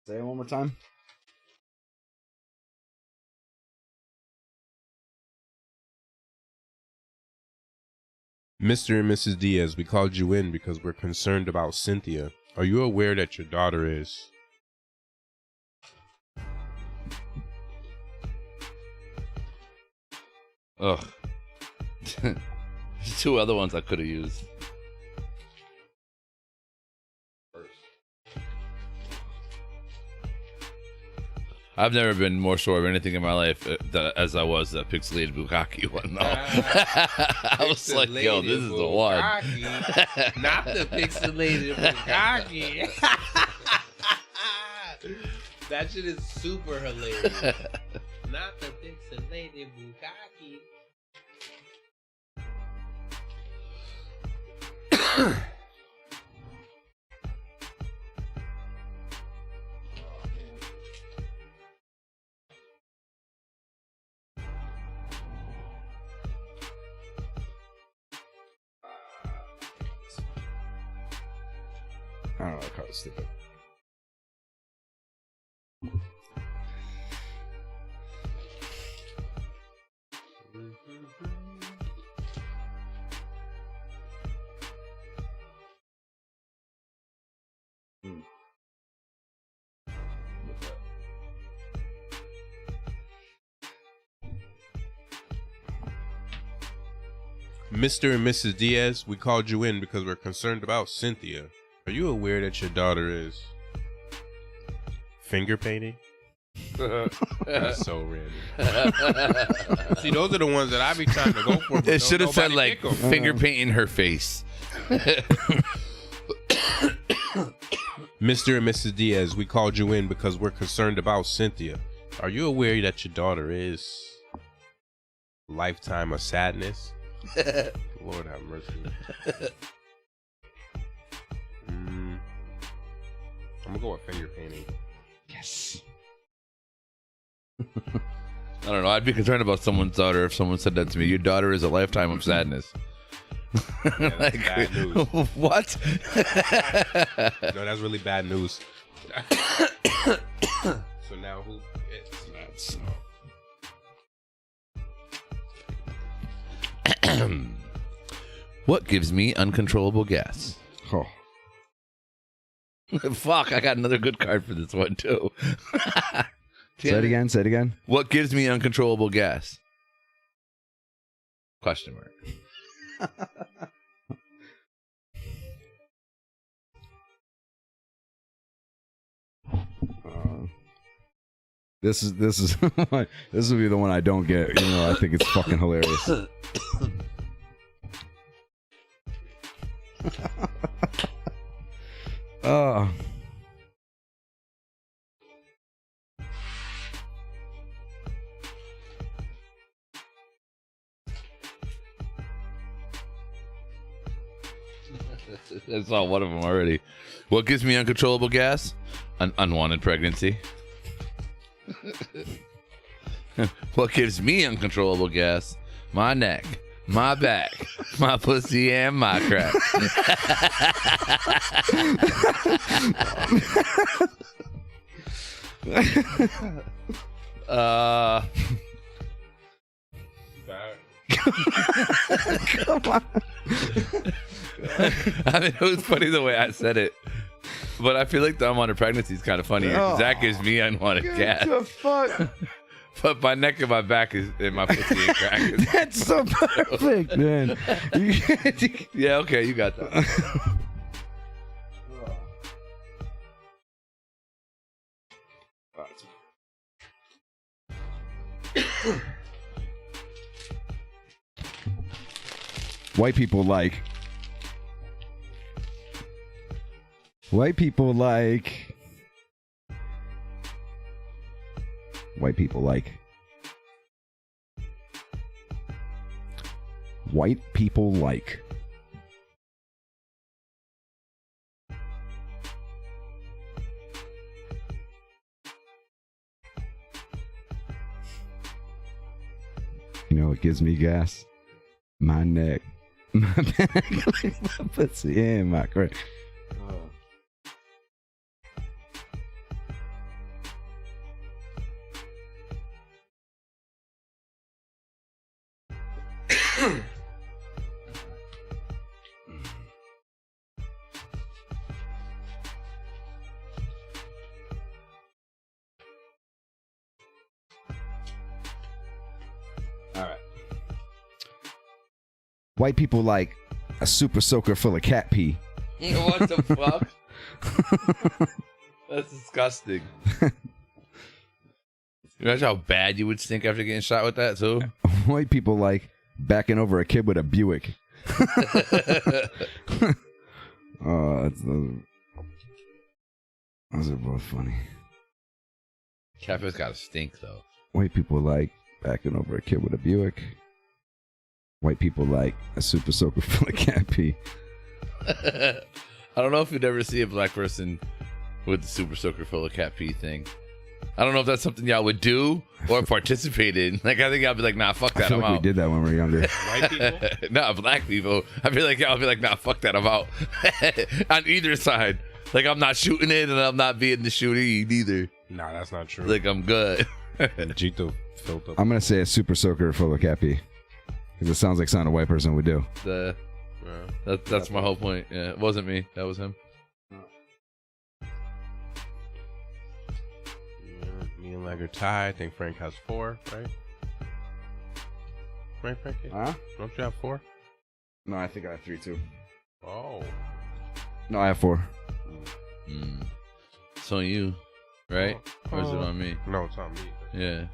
Say it one more time. Mr. and Mrs. Diaz, we called you in because we're concerned about Cynthia. Are you aware that your daughter is... Ugh. There's 2 other ones I could have used. I've never been more sure of anything in my life as I was that pixelated bukkake one. Though. I was like, yo, this is the one. Not the pixelated bukkake. That shit is super hilarious. Not the pixelated bukkake. I don't know, that card is stupid. Mr. and Mrs. Diaz, we called you in because we're concerned about Cynthia. Are you aware that your daughter is finger painting? That's so random. See, those are the ones that I be trying to go for. It should have said like finger painting her face. Mr. and Mrs. Diaz, we called you in because we're concerned about Cynthia. Are you aware that your daughter is lifetime of sadness? Lord have mercy. I'm gonna go with finger painting. Yes. I don't know. I'd be concerned about someone's daughter if someone said that to me. Your daughter is a lifetime of sadness. Yeah, that's bad news. What? No, that's really bad news. So now who? That's What gives me uncontrollable gas? Oh. Fuck, I got another good card for this one too. Say it again. Say it again. What gives me uncontrollable gas? Question mark. This is this will be the one I don't get. Even though I think it's fucking hilarious. I saw one of them already. What gives me uncontrollable gas? An unwanted pregnancy. What gives me uncontrollable gas? My neck, my back, my pussy, and my crack. Come on. I mean, it was funny the way I said it, but I feel like the unwanted pregnancy is kind of funnier. Oh. That gives me unwanted gas. What the fuck? But my neck and my back is in my pussy and crack. That's so perfect, man. Yeah, okay, you got that. White people like. White people like. White people like. White people like. You know what gives me gas? My neck, my back, my pussy, and my crack. All right. White people like a super soaker full of cat pee. What the fuck? That's disgusting. Imagine how bad you would stink after getting shot with that, too. White people like backing over a kid with a Buick. Oh, those are both funny. Catfish gotta stink, though. White people like backing over a kid with a Buick. White people like a super soaker full of cat pee. I don't know if you'd ever see a black person with the super soaker full of cat pee thing. I don't know if that's something y'all would do or participate in. Like, I think I'll be like, nah, fuck that, I feel I'm like out. we did that when we were younger. White people? Nah, black people. I feel like y'all be like, nah, fuck that, I'm out. On either side. Like, I'm not shooting it and I'm not being the shooting either. Nah, that's not true. Like, I'm good. Jito filled up. I'm going to say a super soaker full of cat pee. Because it sounds like something a white person would do. That's my whole point. Yeah, it wasn't me. That was him. Me and Leg are tied. I think Frank has 4, right? Right, Frankie? Huh? Don't you have 4? No, I think I have 3 too. Oh. No, I have 4. It's on you, right? Or is it on me? No, it's on me. Yeah.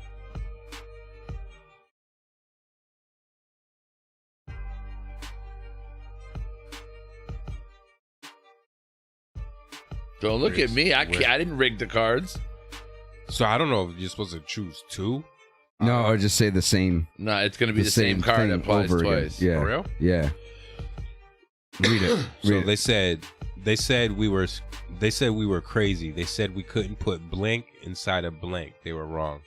Don't look at me. I didn't rig the cards. So I don't know if you're supposed to choose 2. No, or just say the same. No, it's going to be the same card thing that applies over again. twice. Yeah. For real? Yeah. Read it. So Read it. they said we were crazy. They said we couldn't put blank inside a blank. They were wrong.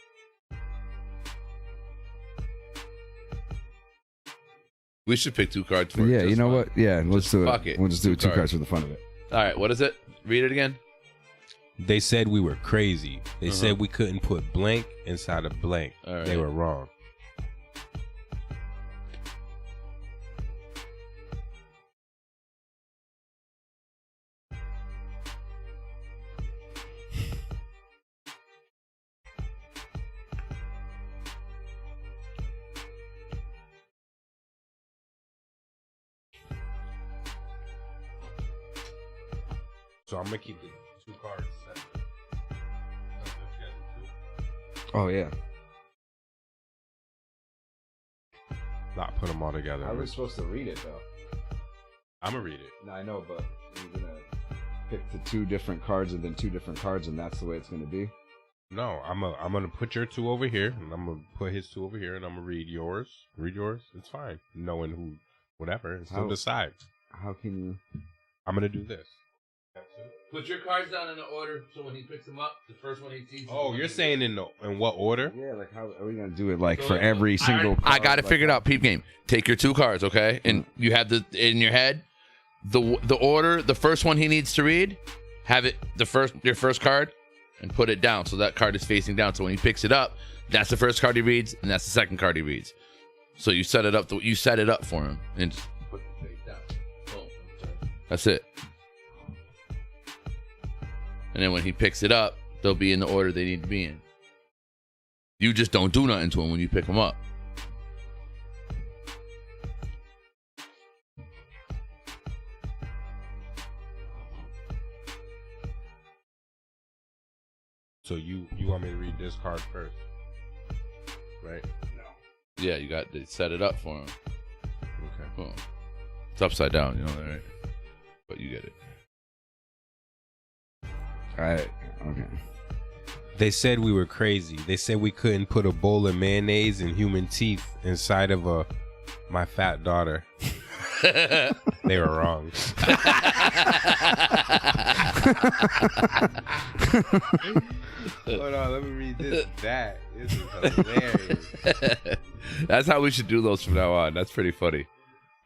We should pick 2 cards for it. Yeah, just you know fun. what? Yeah, let's do fuck it. it. We'll just do 2 2 cards for the fun of it. All right, what is it? Read it again. They said we were crazy. They said we couldn't put blank inside a blank. All right. They were wrong. So I'm gonna keep the 2 cards. Oh, yeah. Not put them all together. How are we supposed to read it, though? I'm gonna read it. No, I know, but we're going to pick the 2 different cards and then 2 different cards, and that's the way it's going to be? No, I'm gonna put your 2 over here, and I'm gonna put his 2 over here, and I'm gonna read yours. Read yours. It's fine. Knowing who, whatever, and still decide. How can you? I'm gonna do this. Put your cards down in the order so when he picks them up, the first one he sees. Oh, you're saying in what order? Yeah, like how are we gonna do it? Like for every single. I got it figured out. Peep game. Take your 2 cards, okay, and you have the in your head the order. The first one he needs to read, have it your first card, and put it down so that card is facing down. So when he picks it up, that's the first card he reads, and that's the second card he reads. So you set it up. You set it up for him, and just put the face down. Boom. That's it. And then when he picks it up, they'll be in the order they need to be in. You just don't do nothing to him when you pick them up. So you want me to read this card first, right? No. Yeah, you got to set it up for him. Okay. Boom. It's upside down, you know that, right? But you get it. Okay. They said we were crazy. They said we couldn't put a bowl of mayonnaise and human teeth inside of my fat daughter. They were wrong. Hold on, let me read this. This is hilarious. That's how we should do those from now on. That's pretty funny.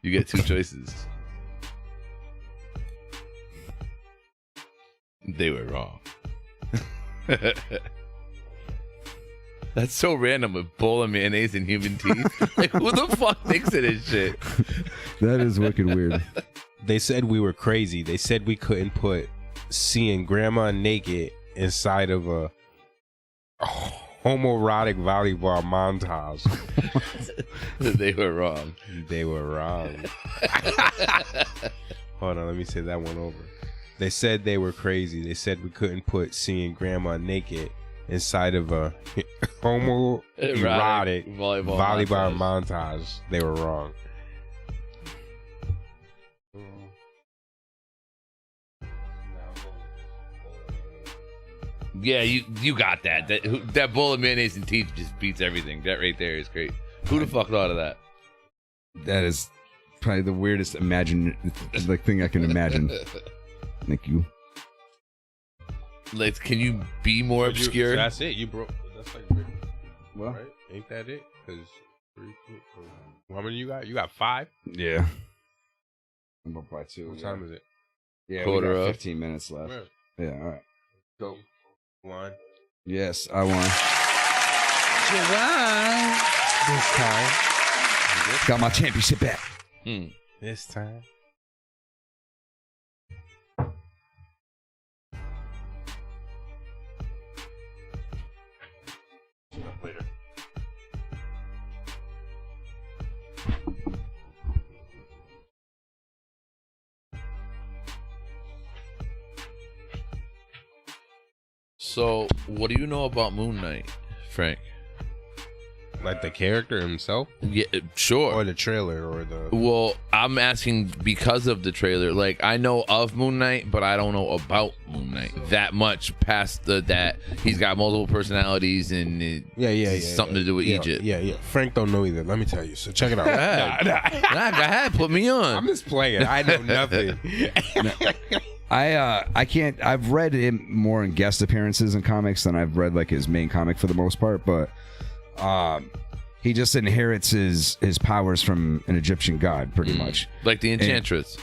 You get 2 choices. They were wrong. That's so random. A bowl of mayonnaise and human teeth. Like, who the fuck thinks of this shit? That is wicked weird. They said we were crazy. They said we couldn't put seeing grandma naked inside of a homoerotic volleyball montage. They were wrong. They were wrong. Hold on, let me say that one over. They said they were crazy. They said we couldn't put seeing grandma naked inside of a homoerotic volleyball montage. They were wrong. Yeah, you got that. That bowl of mayonnaise and teeth just beats everything. That right there is great. Who the fuck thought of that? That is probably the weirdest thing I can imagine. Thank you. Like, can you be more obscure? That's it. You broke. That's like well, right? Ain't that it? Because how many you got? You got 5. Yeah. I'm up by 2. What time is it? Yeah, quarter we got up. 15 minutes left. Right. Yeah, all right. Go. One. Yes, I won. This time. Got my championship back. This time. Later. So, what do you know about Moon Knight, Frank? Like the character himself? Yeah, sure. Or the trailer, or the... Well, I'm asking because of the trailer. Like, I know of Moon Knight, but I don't know about Moon Knight that much past that he's got multiple personalities and something to do with Egypt. Yeah. Frank don't know either. Let me tell you. So check it out. Go ahead, put me on. I'm just playing. I know nothing. I can't. I've read him more in guest appearances in comics than I've read like his main comic for the most part, but he just inherits his powers from an Egyptian god, pretty much. Like the Enchantress.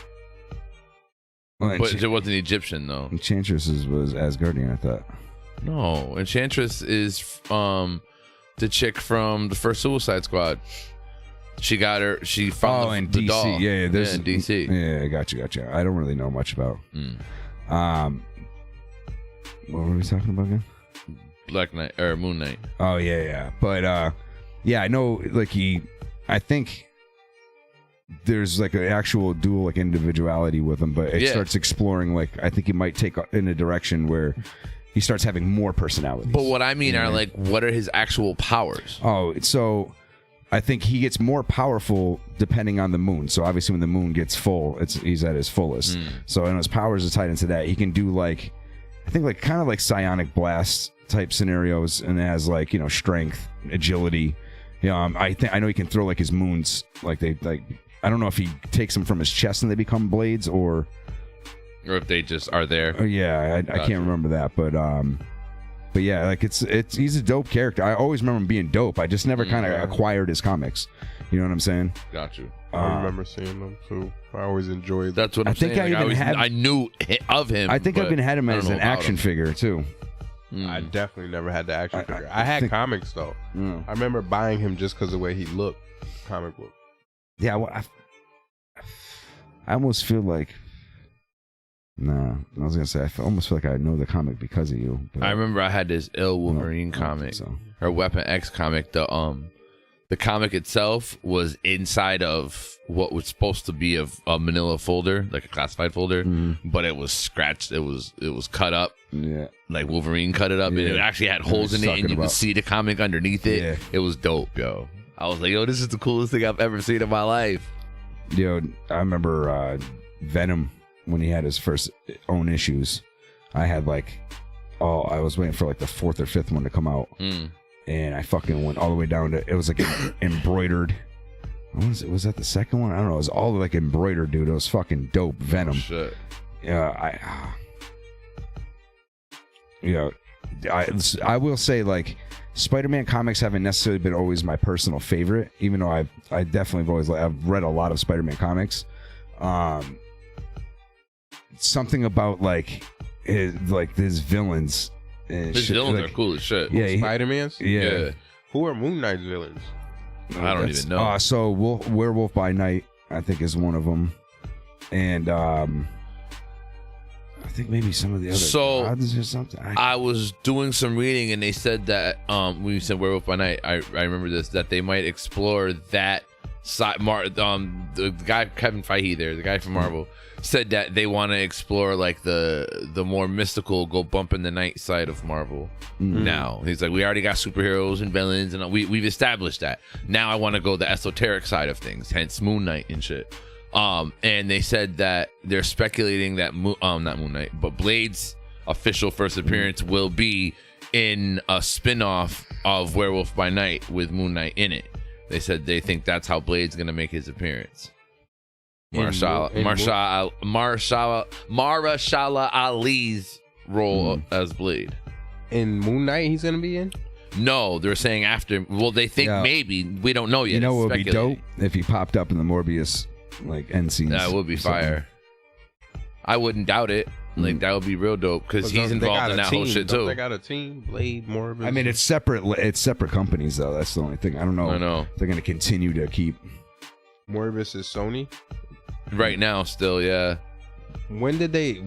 But it wasn't Egyptian though. Enchantress was Asgardian, I thought. No, Enchantress is the chick from the first Suicide Squad. She got her. She found in the DC. doll. Yeah, there's in DC. Yeah, gotcha. I don't really know much about. What were we talking about again? Black Knight or Moon Knight. Oh yeah. But I know like I think there's like an actual dual like individuality with him, but it starts exploring like I think he might take in a direction where he starts having more personalities. But what I mean are like, what are his actual powers? Oh, so I think he gets more powerful depending on the moon. So obviously when the moon gets full, he's at his fullest. So his powers are tied into that. He can do like, I think like kind of like psionic blast type scenarios, and it has like, strength, agility. I know he can throw like his moons, I don't know if he takes them from his chest and they become blades, or or if they just are there. Yeah, I can't remember that, but yeah, like he's a dope character. I always remember him being dope. I just never kind of acquired his comics. You know what I'm saying? Got you. I remember seeing them too. I always enjoyed. That's what I'm saying. I knew of him. I think I even had him as an action figure too. I definitely never had the action figure. I had comics though. I remember buying him just because of the way he looked. Comic book. Yeah, well, I almost feel like. Nah, I was gonna say I almost feel like I know the comic because of you. I remember I had this ill Wolverine comic or Weapon X comic. The comic itself was inside of what was supposed to be a manila folder, like a classified folder, but it was scratched. It was cut up. Yeah, like Wolverine cut it up, and it actually had holes in it, and you could see the comic underneath it. Yeah. It was dope, yo. I was like, yo, this is the coolest thing I've ever seen in my life. Yo, I remember Venom when he had his first own issues. I had I was waiting for like the 4th or 5th one to come out. And I fucking went all the way down to, it was like embroidered. Was that the second one? I don't know. It was all like embroidered, dude. It was fucking dope. Venom. Oh, shit. Yeah, I will say, like, Spider-Man comics haven't necessarily been always my personal favorite, even though I definitely have I've read a lot of Spider-Man comics. Something about his villains. His villains are cool as shit. Yeah, Spider-Man's. Yeah. Who are Moon Knight's villains? I don't even know. So Werewolf by Night, I think, is one of them, and I think maybe some of the other gods or something. I was doing some reading, and they said that when you said Werewolf by Night, I remember this, that they might explore that side. The guy Kevin Feige there, the guy from Marvel, said that they want to explore like the more mystical, go bump in the night side of Marvel. Now he's like, we already got superheroes and villains, and we've established that. Now I want to go the esoteric side of things, hence Moon Knight and shit. And they said that they're speculating that not Moon Knight, but Blade's official first appearance will be in a spin-off of Werewolf by Night with Moon Knight in it. They said they think that's how Blade's gonna make his appearance. Mahershala Ali's role as Blade. In Moon Knight, he's gonna be in? No, they're saying after. Well, they think maybe. We don't know yet. You know what would be dope? If he popped up in the Morbius end scenes. That would be fire. I wouldn't doubt it. Like, that would be real dope because he's involved in that whole shit too. They got a team, Blade, Morbius. I mean, it's separate. It's separate companies though. That's the only thing. I don't know. I know. If they're gonna continue to keep. Morbius is Sony right now, still, yeah. When did they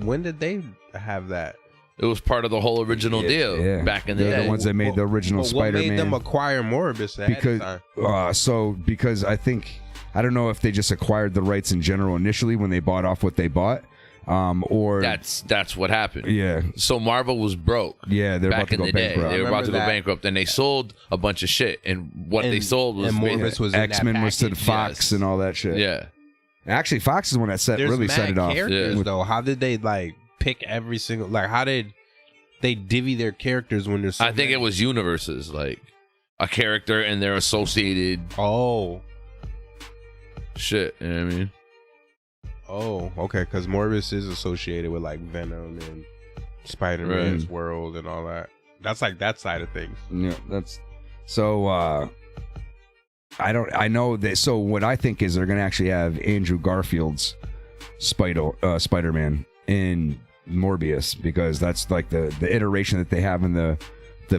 have that? It was part of the whole original deal back in the day. The ones that made the original Spider-Man. What made them acquire Morbius ahead of time? Because I think, I don't know if they just acquired the rights in general initially when they bought off what they bought, or that's what happened. Yeah. So Marvel was broke. Yeah, they're back about to in go the bankrupt. They were about to go bankrupt, and they sold a bunch of shit. And what they sold was Morbius was X-Men was to the Fox and all that shit. Yeah. Actually, Fox is the one that really set it off. Characters, though, how did they pick every single how did they divvy their characters when there's? I think it was universes, like a character and their associated. Shit, you know what I mean? Oh, okay, because Morbius is associated with Venom and Spider-Man's world and all that. That's that side of things. Yeah, that's so. I know that. So what I think is they're gonna actually have Andrew Garfield's Spider-Man in Morbius, because that's the iteration that they have in the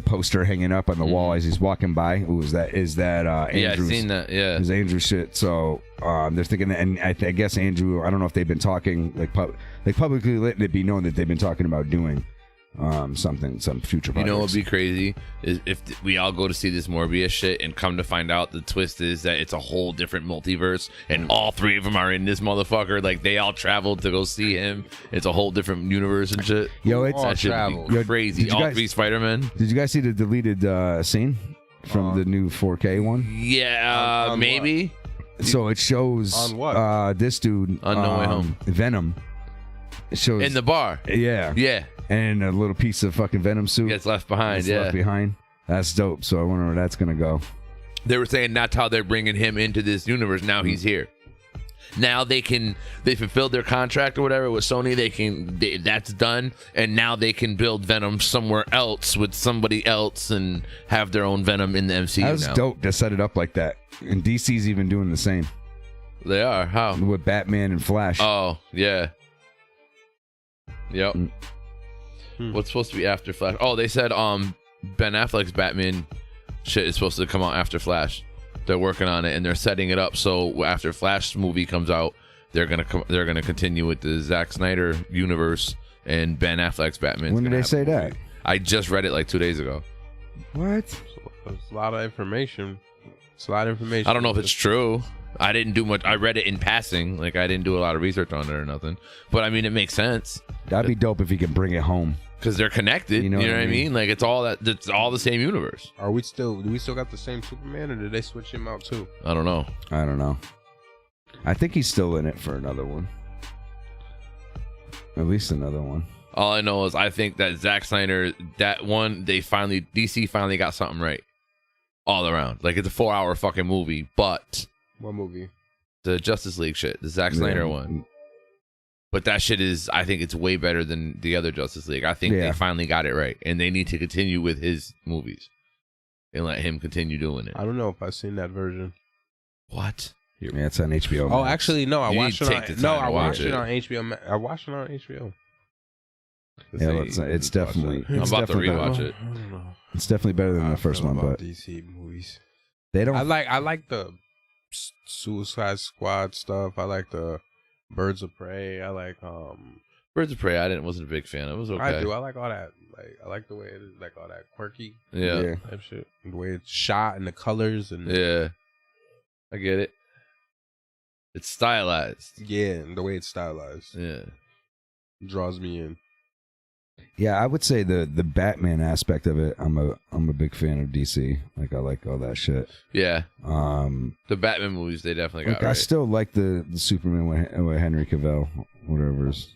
poster hanging up on the wall as he's walking by. Is that Andrew's? Yeah, I've seen that. Yeah, is Andrew shit. So they're thinking that, and I guess Andrew. I don't know if they've been talking publicly letting it be known that they've been talking about doing some future projects. You know what would be crazy is if we all go to see this Morbius shit and come to find out the twist is that it's a whole different multiverse and all three of them are in this motherfucker. Like, they all traveled to go see him. It's a whole different universe and shit. Yo, it's that shit be crazy. All three Spider-Men. Did you guys see the deleted scene from the new 4K one? Yeah, on maybe. What? So it shows on what? This dude on No Way Home, Venom. It shows in the bar. Yeah. And a little piece of fucking Venom suit gets left behind. Left behind. That's dope. So I wonder where that's gonna go. They were saying that's how they're bringing him into this universe. Now he's here. Now they fulfilled their contract or whatever with Sony. That's done, and now they can build Venom somewhere else with somebody else and have their own Venom in the MCU. That was now. dope to set it up like that. And DC's even doing the same. They are. How? With Batman and Flash. Oh, yeah. Yep. What's supposed to be after Flash? Oh, they said Ben Affleck's Batman shit is supposed to come out after Flash. They're working on it and they're setting it up so after Flash movie comes out, they're gonna continue with the Zack Snyder universe and Ben Affleck's Batman. When did they say that? I just read it like 2 days ago. What? It's a lot of information. It's a lot of information. I don't know if it's true. I didn't do much. I read it in passing. Like, I didn't do a lot of research on it or nothing. But, I mean, it makes sense. That'd be dope if he could bring it home. Because they're connected. You know what I mean? Like, it's all the same universe. Do we still got the same Superman, or did they switch him out too? I don't know. I think he's still in it for another one. At least another one. All I know is I think that Zack Snyder, that one, DC finally got something right. All around. Like, it's a 4-hour fucking movie, but... What movie? The Justice League shit. The Zack Snyder one. But that shit is, I think it's way better than the other Justice League. I think they finally got it right. And they need to continue with his movies. And let him continue doing it. I don't know if I've seen that version. What? Yeah, it's on HBO. Oh, actually, no. I watched it on HBO. I watched it on HBO. Yeah, it's definitely. I'm about to rewatch it. It's definitely better than the first one, but DC movies. They don't. I like the Suicide Squad stuff. I like the Birds of Prey. I like Birds of Prey. wasn't a big fan. It was okay. I do. I like all that. Like, I like the way it is, like all that quirky, type shit. The way it's shot and the colors and I get it. It's stylized. Yeah, and the way it's stylized. Yeah, draws me in. Yeah, I would say the Batman aspect of it. I'm a big fan of DC. Like, I like all that shit. Yeah. The Batman movies, they definitely got I right. still like the Superman with Henry Cavill, whatever it is.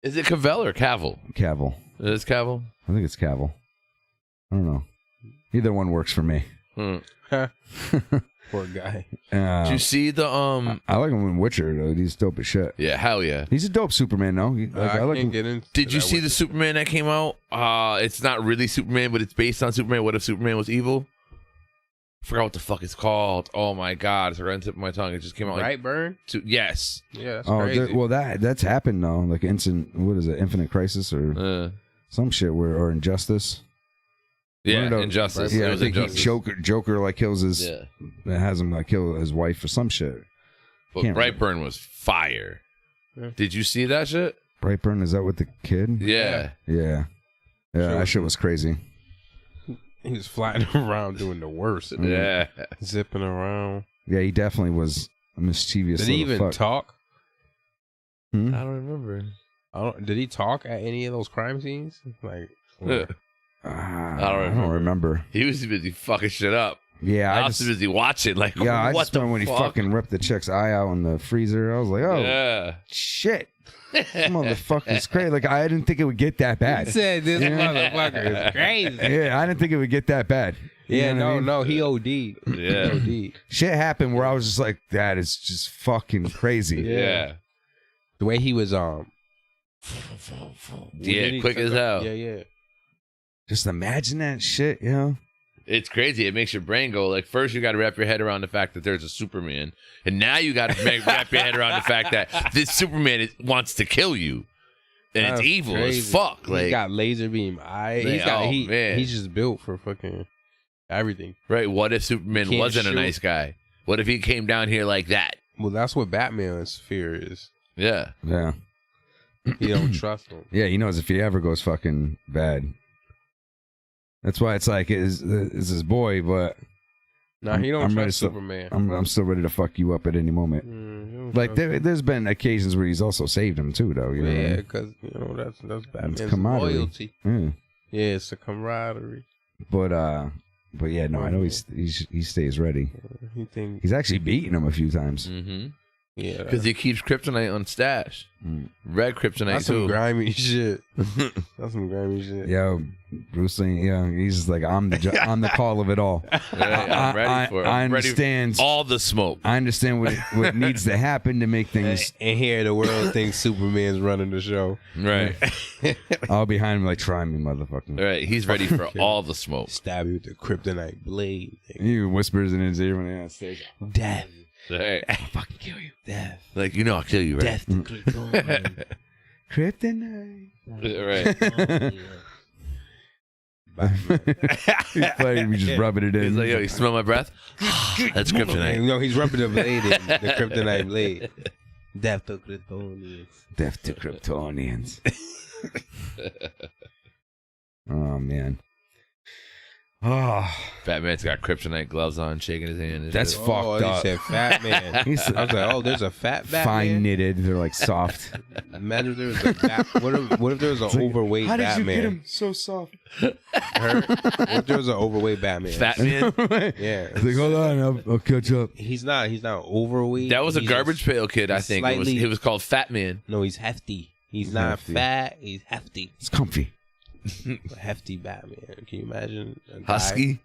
Is it Cavill or Cavill? Cavill. It is Cavill? I think it's Cavill. I don't know. Either one works for me. Poor guy. Did you see the I like him in Witcher though. He's dope as shit. Yeah, hell yeah. He's a dope Superman though. I like him. Did you see the Superman that came out? It's not really Superman, but it's based on Superman. What if Superman was evil? I forgot what the fuck it's called. Oh my god, it's right on the tip of my tongue. It just came out. Brightburn? Yes. Yeah, that's crazy. Well, that's happened though. Like Infinite Crisis or some shit or Injustice. Yeah, Injustice. Yeah, I think Joker like kills his, has him like kill his wife or some shit. But Brightburn was fire. Yeah. Did you see that shit? Brightburn, is that with the kid? Yeah. Yeah. That shit was crazy. He was flying around doing the worst. Yeah. Zipping around. Yeah, he definitely was a mischievous. Did he even talk? I don't remember. Did he talk at any of those crime scenes? Like, I don't remember. He was busy fucking shit up. Yeah, I was busy watching. Like, I what just the remember when fuck? he fucking ripped the chick's eye out in the freezer. I was like, oh, yeah. shit. This motherfucker's crazy. Like, I didn't think it would get that bad. He said this motherfucker is crazy. Yeah, I didn't think it would get that bad. Yeah, no, he OD'd. Yeah. OD'd. Shit happened where I was just like, that is just fucking crazy. Yeah. The way he was, yeah, quick as hell. Yeah. Just imagine that shit, you know? It's crazy. It makes your brain go, like, first you got to wrap your head around the fact that there's a Superman, and now you got to wrap your head around the fact that this Superman wants to kill you, and it's evil as fuck. Like, he got laser beam eyes. He's just built for fucking everything. Right? What if Superman wasn't a nice guy? What if he came down here like that? Well, that's what Batman's fear is. Yeah. Yeah. He don't trust him. Yeah, he knows if he ever goes fucking bad. That's why it's like it's his boy, but he don't trust still, Superman. I'm still ready to fuck you up at any moment. Like there's been occasions where he's also saved him too, though. You know yeah, because that's Batman's loyalty. Yeah, it's a camaraderie. But yeah, no, I know he stays ready. He's actually beaten him a few times. Mm-hmm. Yeah, because he keeps kryptonite on stash. Red kryptonite that's some too. grimy shit. That's some grimy shit. Yo, Bruce Lee, yeah, he's just like, I'm the call of it all. Right, I'm ready for it. I I'm ready for understand all the smoke. I understand what needs to happen to make things. And here the world thinks Superman's running the show. Right. I'll behind him like, try me, motherfucker. Right. He's ready for all the smoke. Stab you with the kryptonite blade. He whispers in his ear when he's on stage. Death. Right. I'll fucking kill you. Death. Like, I'll kill you, right? Death to Krypton. Kryptonite. He's playing, we just rubbing it in. He's like, yo, you smell my breath? That's kryptonite. No, he's rubbing the blade in, the kryptonite blade. Death to Kryptonians. Death to Kryptonians. Oh, man. Oh. Batman's got kryptonite gloves on, shaking his hand. That's fucked up. He said fat man. I was like, oh, there's a fat Batman? Fine knitted. They're like soft. Imagine if there was a what if there was an overweight How did Batman? you get him so soft? What if there was an overweight Batman? Fat man? Yeah. It's like, hold on, I'll catch up. He's not overweight. That was a He's garbage just- pail kid, I he's think. slightly- It was called Fat Man. No, he's hefty. He's He's not hefty. fat. He's hefty. It's comfy. A hefty Batman. Can you imagine a guy Husky?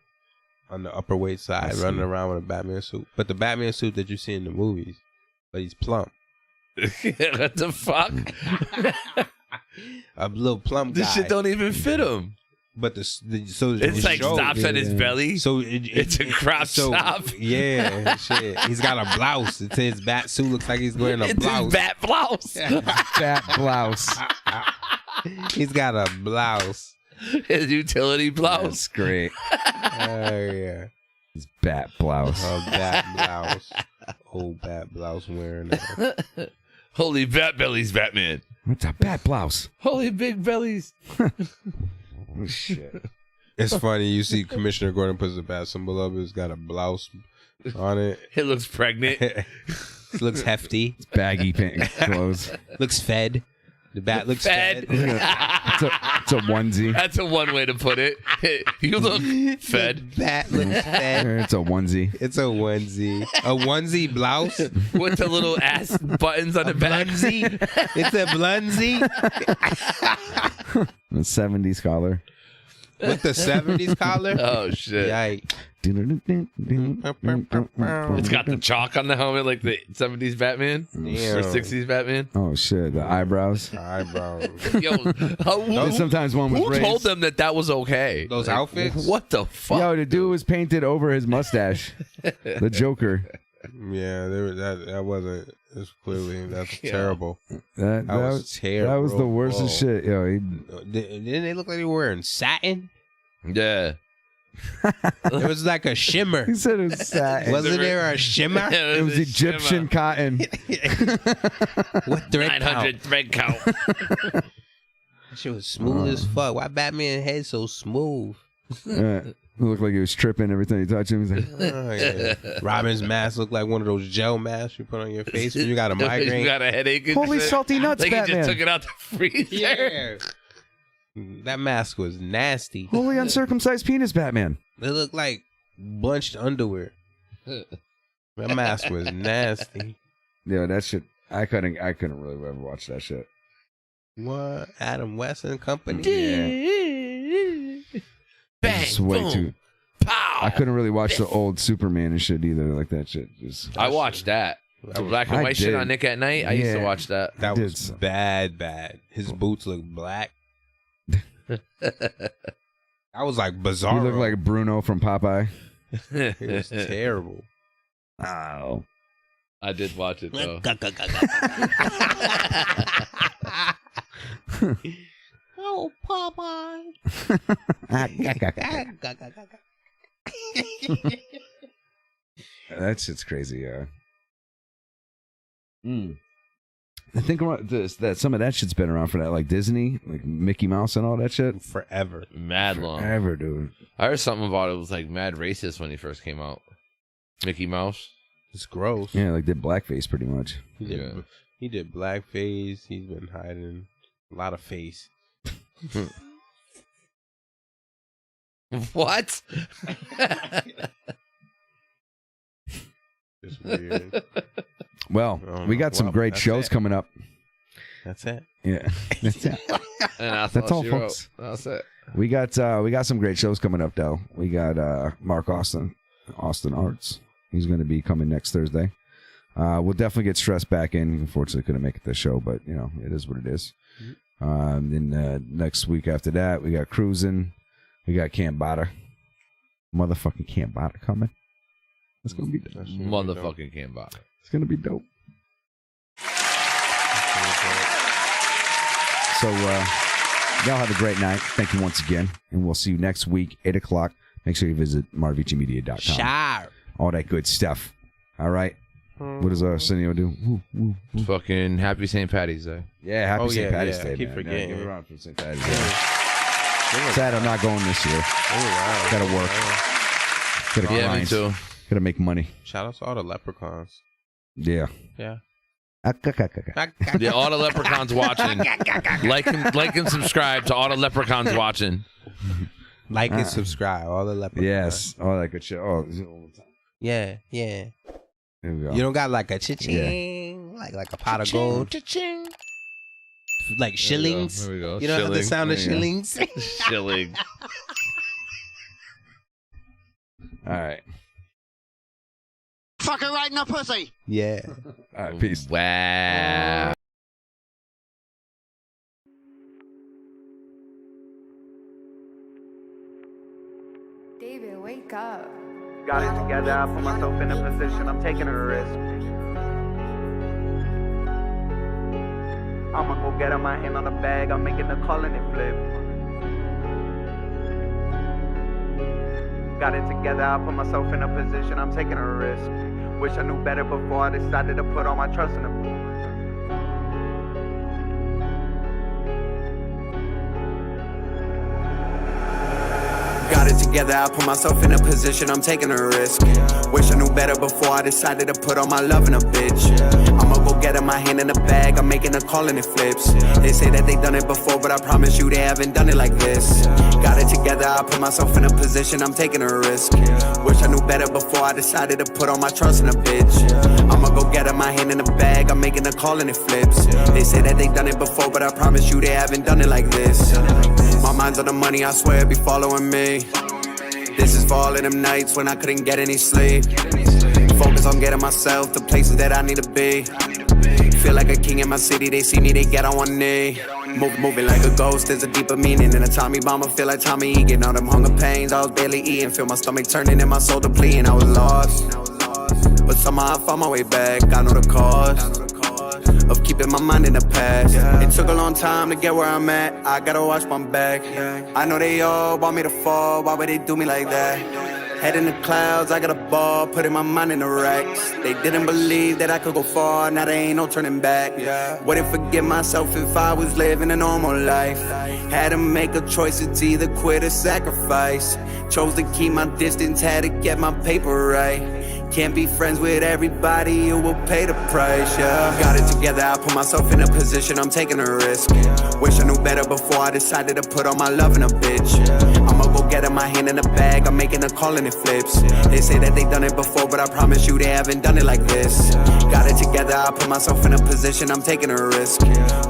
on the upper weight side running around with a Batman suit? But the Batman suit that you see in the movies, but he's plump. What the fuck? A little plump guy. This shit don't even fit him. But so It's like stops at his belly. So it's a crop top. Yeah, shit. He's got a blouse. It's his bat suit. Looks like he's wearing a It's blouse. his bat blouse. Fat blouse. He's got a blouse. His utility blouse. That's great. Oh yeah. His bat blouse. A bat blouse. Old bat blouse wearing that. Holy bat bellies, Batman. What's a bat blouse? Holy big bellies. Oh, shit. It's funny. You see Commissioner Gordon puts a bat symbol up. It's got a blouse on it. It looks pregnant. Looks hefty. It's baggy clothes. Looks fed. The bat looks fed. It's a onesie. That's a one way to put it. You look fed. Bat looks fed. It's a onesie. It's a onesie. A onesie blouse. With the little ass buttons on the back. Blunsie. It's a blunsie. A 70s collar. With the 70s collar. Oh shit. Yikes. It's got the chalk on the helmet like the 70s Batman or 60s Batman. Oh shit, the eyebrows. Eyebrows. Yo, There's sometimes one with who raised. told them that was okay? Those outfits? What the fuck? Yo, the dude was painted over his mustache. The Joker. Yeah, that wasn't. It's clearly that's terrible. That was terrible. That was the worst of shit. Yo, Didn't they look like they were wearing satin? Yeah. It was like a shimmer. he said it was satin. Wasn't there a shimmer? It was Egyptian cotton. What thread 900 thread count. That shit was smooth as fuck. Why Batman head so smooth? It looked like he was tripping every time you touch him. He's like, Oh, yeah. Robin's mask looked like one of those gel masks you put on your face when you got a migraine. You got a headache. and holy shit. salty nuts, Like Batman. he just took it out the freezer. Yeah. That mask was nasty. Holy uncircumcised penis, Batman. It looked like bunched underwear. That mask was nasty. Yeah, that shit. I couldn't really ever watch that shit. What? Adam West and Company? Yeah. Bang, It's way boom, too. pow. I couldn't really watch the old Superman and shit either. Like that shit. Just I watched that. The black and I white shit did. on Nick at Night. I used to Yeah. watch that. That did was some. bad. His boots looked black. I was like he bizarre. looked like Bruno from Popeye. It was terrible. Oh. I did watch it though. Oh, Popeye. That shit's crazy, yeah. I think that some of that shit's been around for that, like Disney, like Mickey Mouse and all that shit. Forever. Mad long. Forever, dude. I heard something about it was like mad racist when he first came out. Mickey Mouse. It's gross. Yeah, like did blackface pretty much. He did blackface. He's been hiding a lot of face. What? Just weird. Well, we got some great shows coming up. That's it. Yeah, that's it. And That's all, folks. That's it. We got some great shows coming up though. We got Mark Austin Arts. He's going to be coming next Thursday. We'll definitely get Stress back in. Unfortunately, couldn't make it this show, but you know it is what it is. Then next week after that, we got Cruising. We got Camp Bada. Motherfucking Camp Bada coming. It's gonna be dope. Motherfucking Camp Bada. It's gonna be dope. So y'all have a great night. Thank you once again, and we'll see you next week, 8 o'clock. Make sure you visit marvichimedia.com. Sure. All that good stuff. All right. What does Arsenio do? Woo, woo, woo. Fucking happy St. Patty's Day. Yeah, happy St. Patty's Day, Keep man. forgetting. Yeah, give it around for St. Patty's Day. Sad I'm not going this year. Gotta work. Gotta grind. Me too. Gotta make money. Shout out to all the leprechauns. Yeah. Yeah. Yeah, all the leprechauns watching. Like and subscribe to all the leprechauns watching. Like and subscribe. All the leprechauns. Yes. All that good shit. Oh, all the time. Yeah. Yeah. Here we go. You don't got like a cha-ching, like a pot of gold. Cha-ching. Like shillings. There we go. You don't have the sound of shillings. Shilling. All right. Fuck her right in the pussy. Yeah. All right. Peace. Wow. David, wake up. Got it together, I put myself in a position, I'm taking a risk. I'ma go get my hand on the bag, I'm making a call and it flip. Got it together, I put myself in a position, I'm taking a risk. Wish I knew better before I decided to put all my trust in them. Got it together, I put myself in a position, I'm taking a risk. Wish I knew better before I decided to put all my love in a bitch. I'ma go get my hand in the bag, I'm making a call and it flips. They say that they done it before, but I promise you they haven't done it like this. Got it together, I put myself in a position, I'm taking a risk. Wish I knew better before I decided to put all my trust in a bitch. I'ma go get my hand in the bag, I'm making a call and it flips. They say that they done it before, but I promise you they haven't done it like this. My mind's on the money, I swear it be following me. This is for all of them nights when I couldn't get any sleep. Focus on getting myself to places that I need to be. Feel like a king in my city, they see me, they get on one knee. Moving like a ghost, there's a deeper meaning in a Tommy bomber. Feel like Tommy Egan, all them hunger pains, I was barely eating. Feel my stomach turning and my soul depleting, I was lost. But somehow I found my way back, I know the cause of keeping my mind in the past. It took a long time to get where I'm at, I gotta watch my back. I know they all want me to fall, why would they do me like that? Head in the clouds, I got a ball, putting my mind in the racks. They didn't believe that I could go far, now there ain't no turning back. Wouldn't forgive myself if I was living a normal life. Had to make a choice, it's either quit or sacrifice. Chose to keep my distance, had to get my paper right. Can't be friends with everybody, you will pay the price, yeah. Got it together, I put myself in a position, I'm taking a risk. Wish I knew better before I decided to put all my love in a bitch. I'ma go get my hand in the bag, I'm making a call and it flips. They say that they done it before, but I promise you they haven't done it like this. Got it together, I put myself in a position, I'm taking a risk.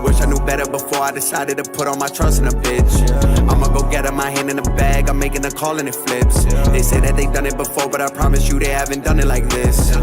Wish I knew better before I decided to put all my trust in a bitch. I'ma go get my hand in the bag, I'm making a call and it flips. They say that they done it before, but I promise you they haven't done it like this.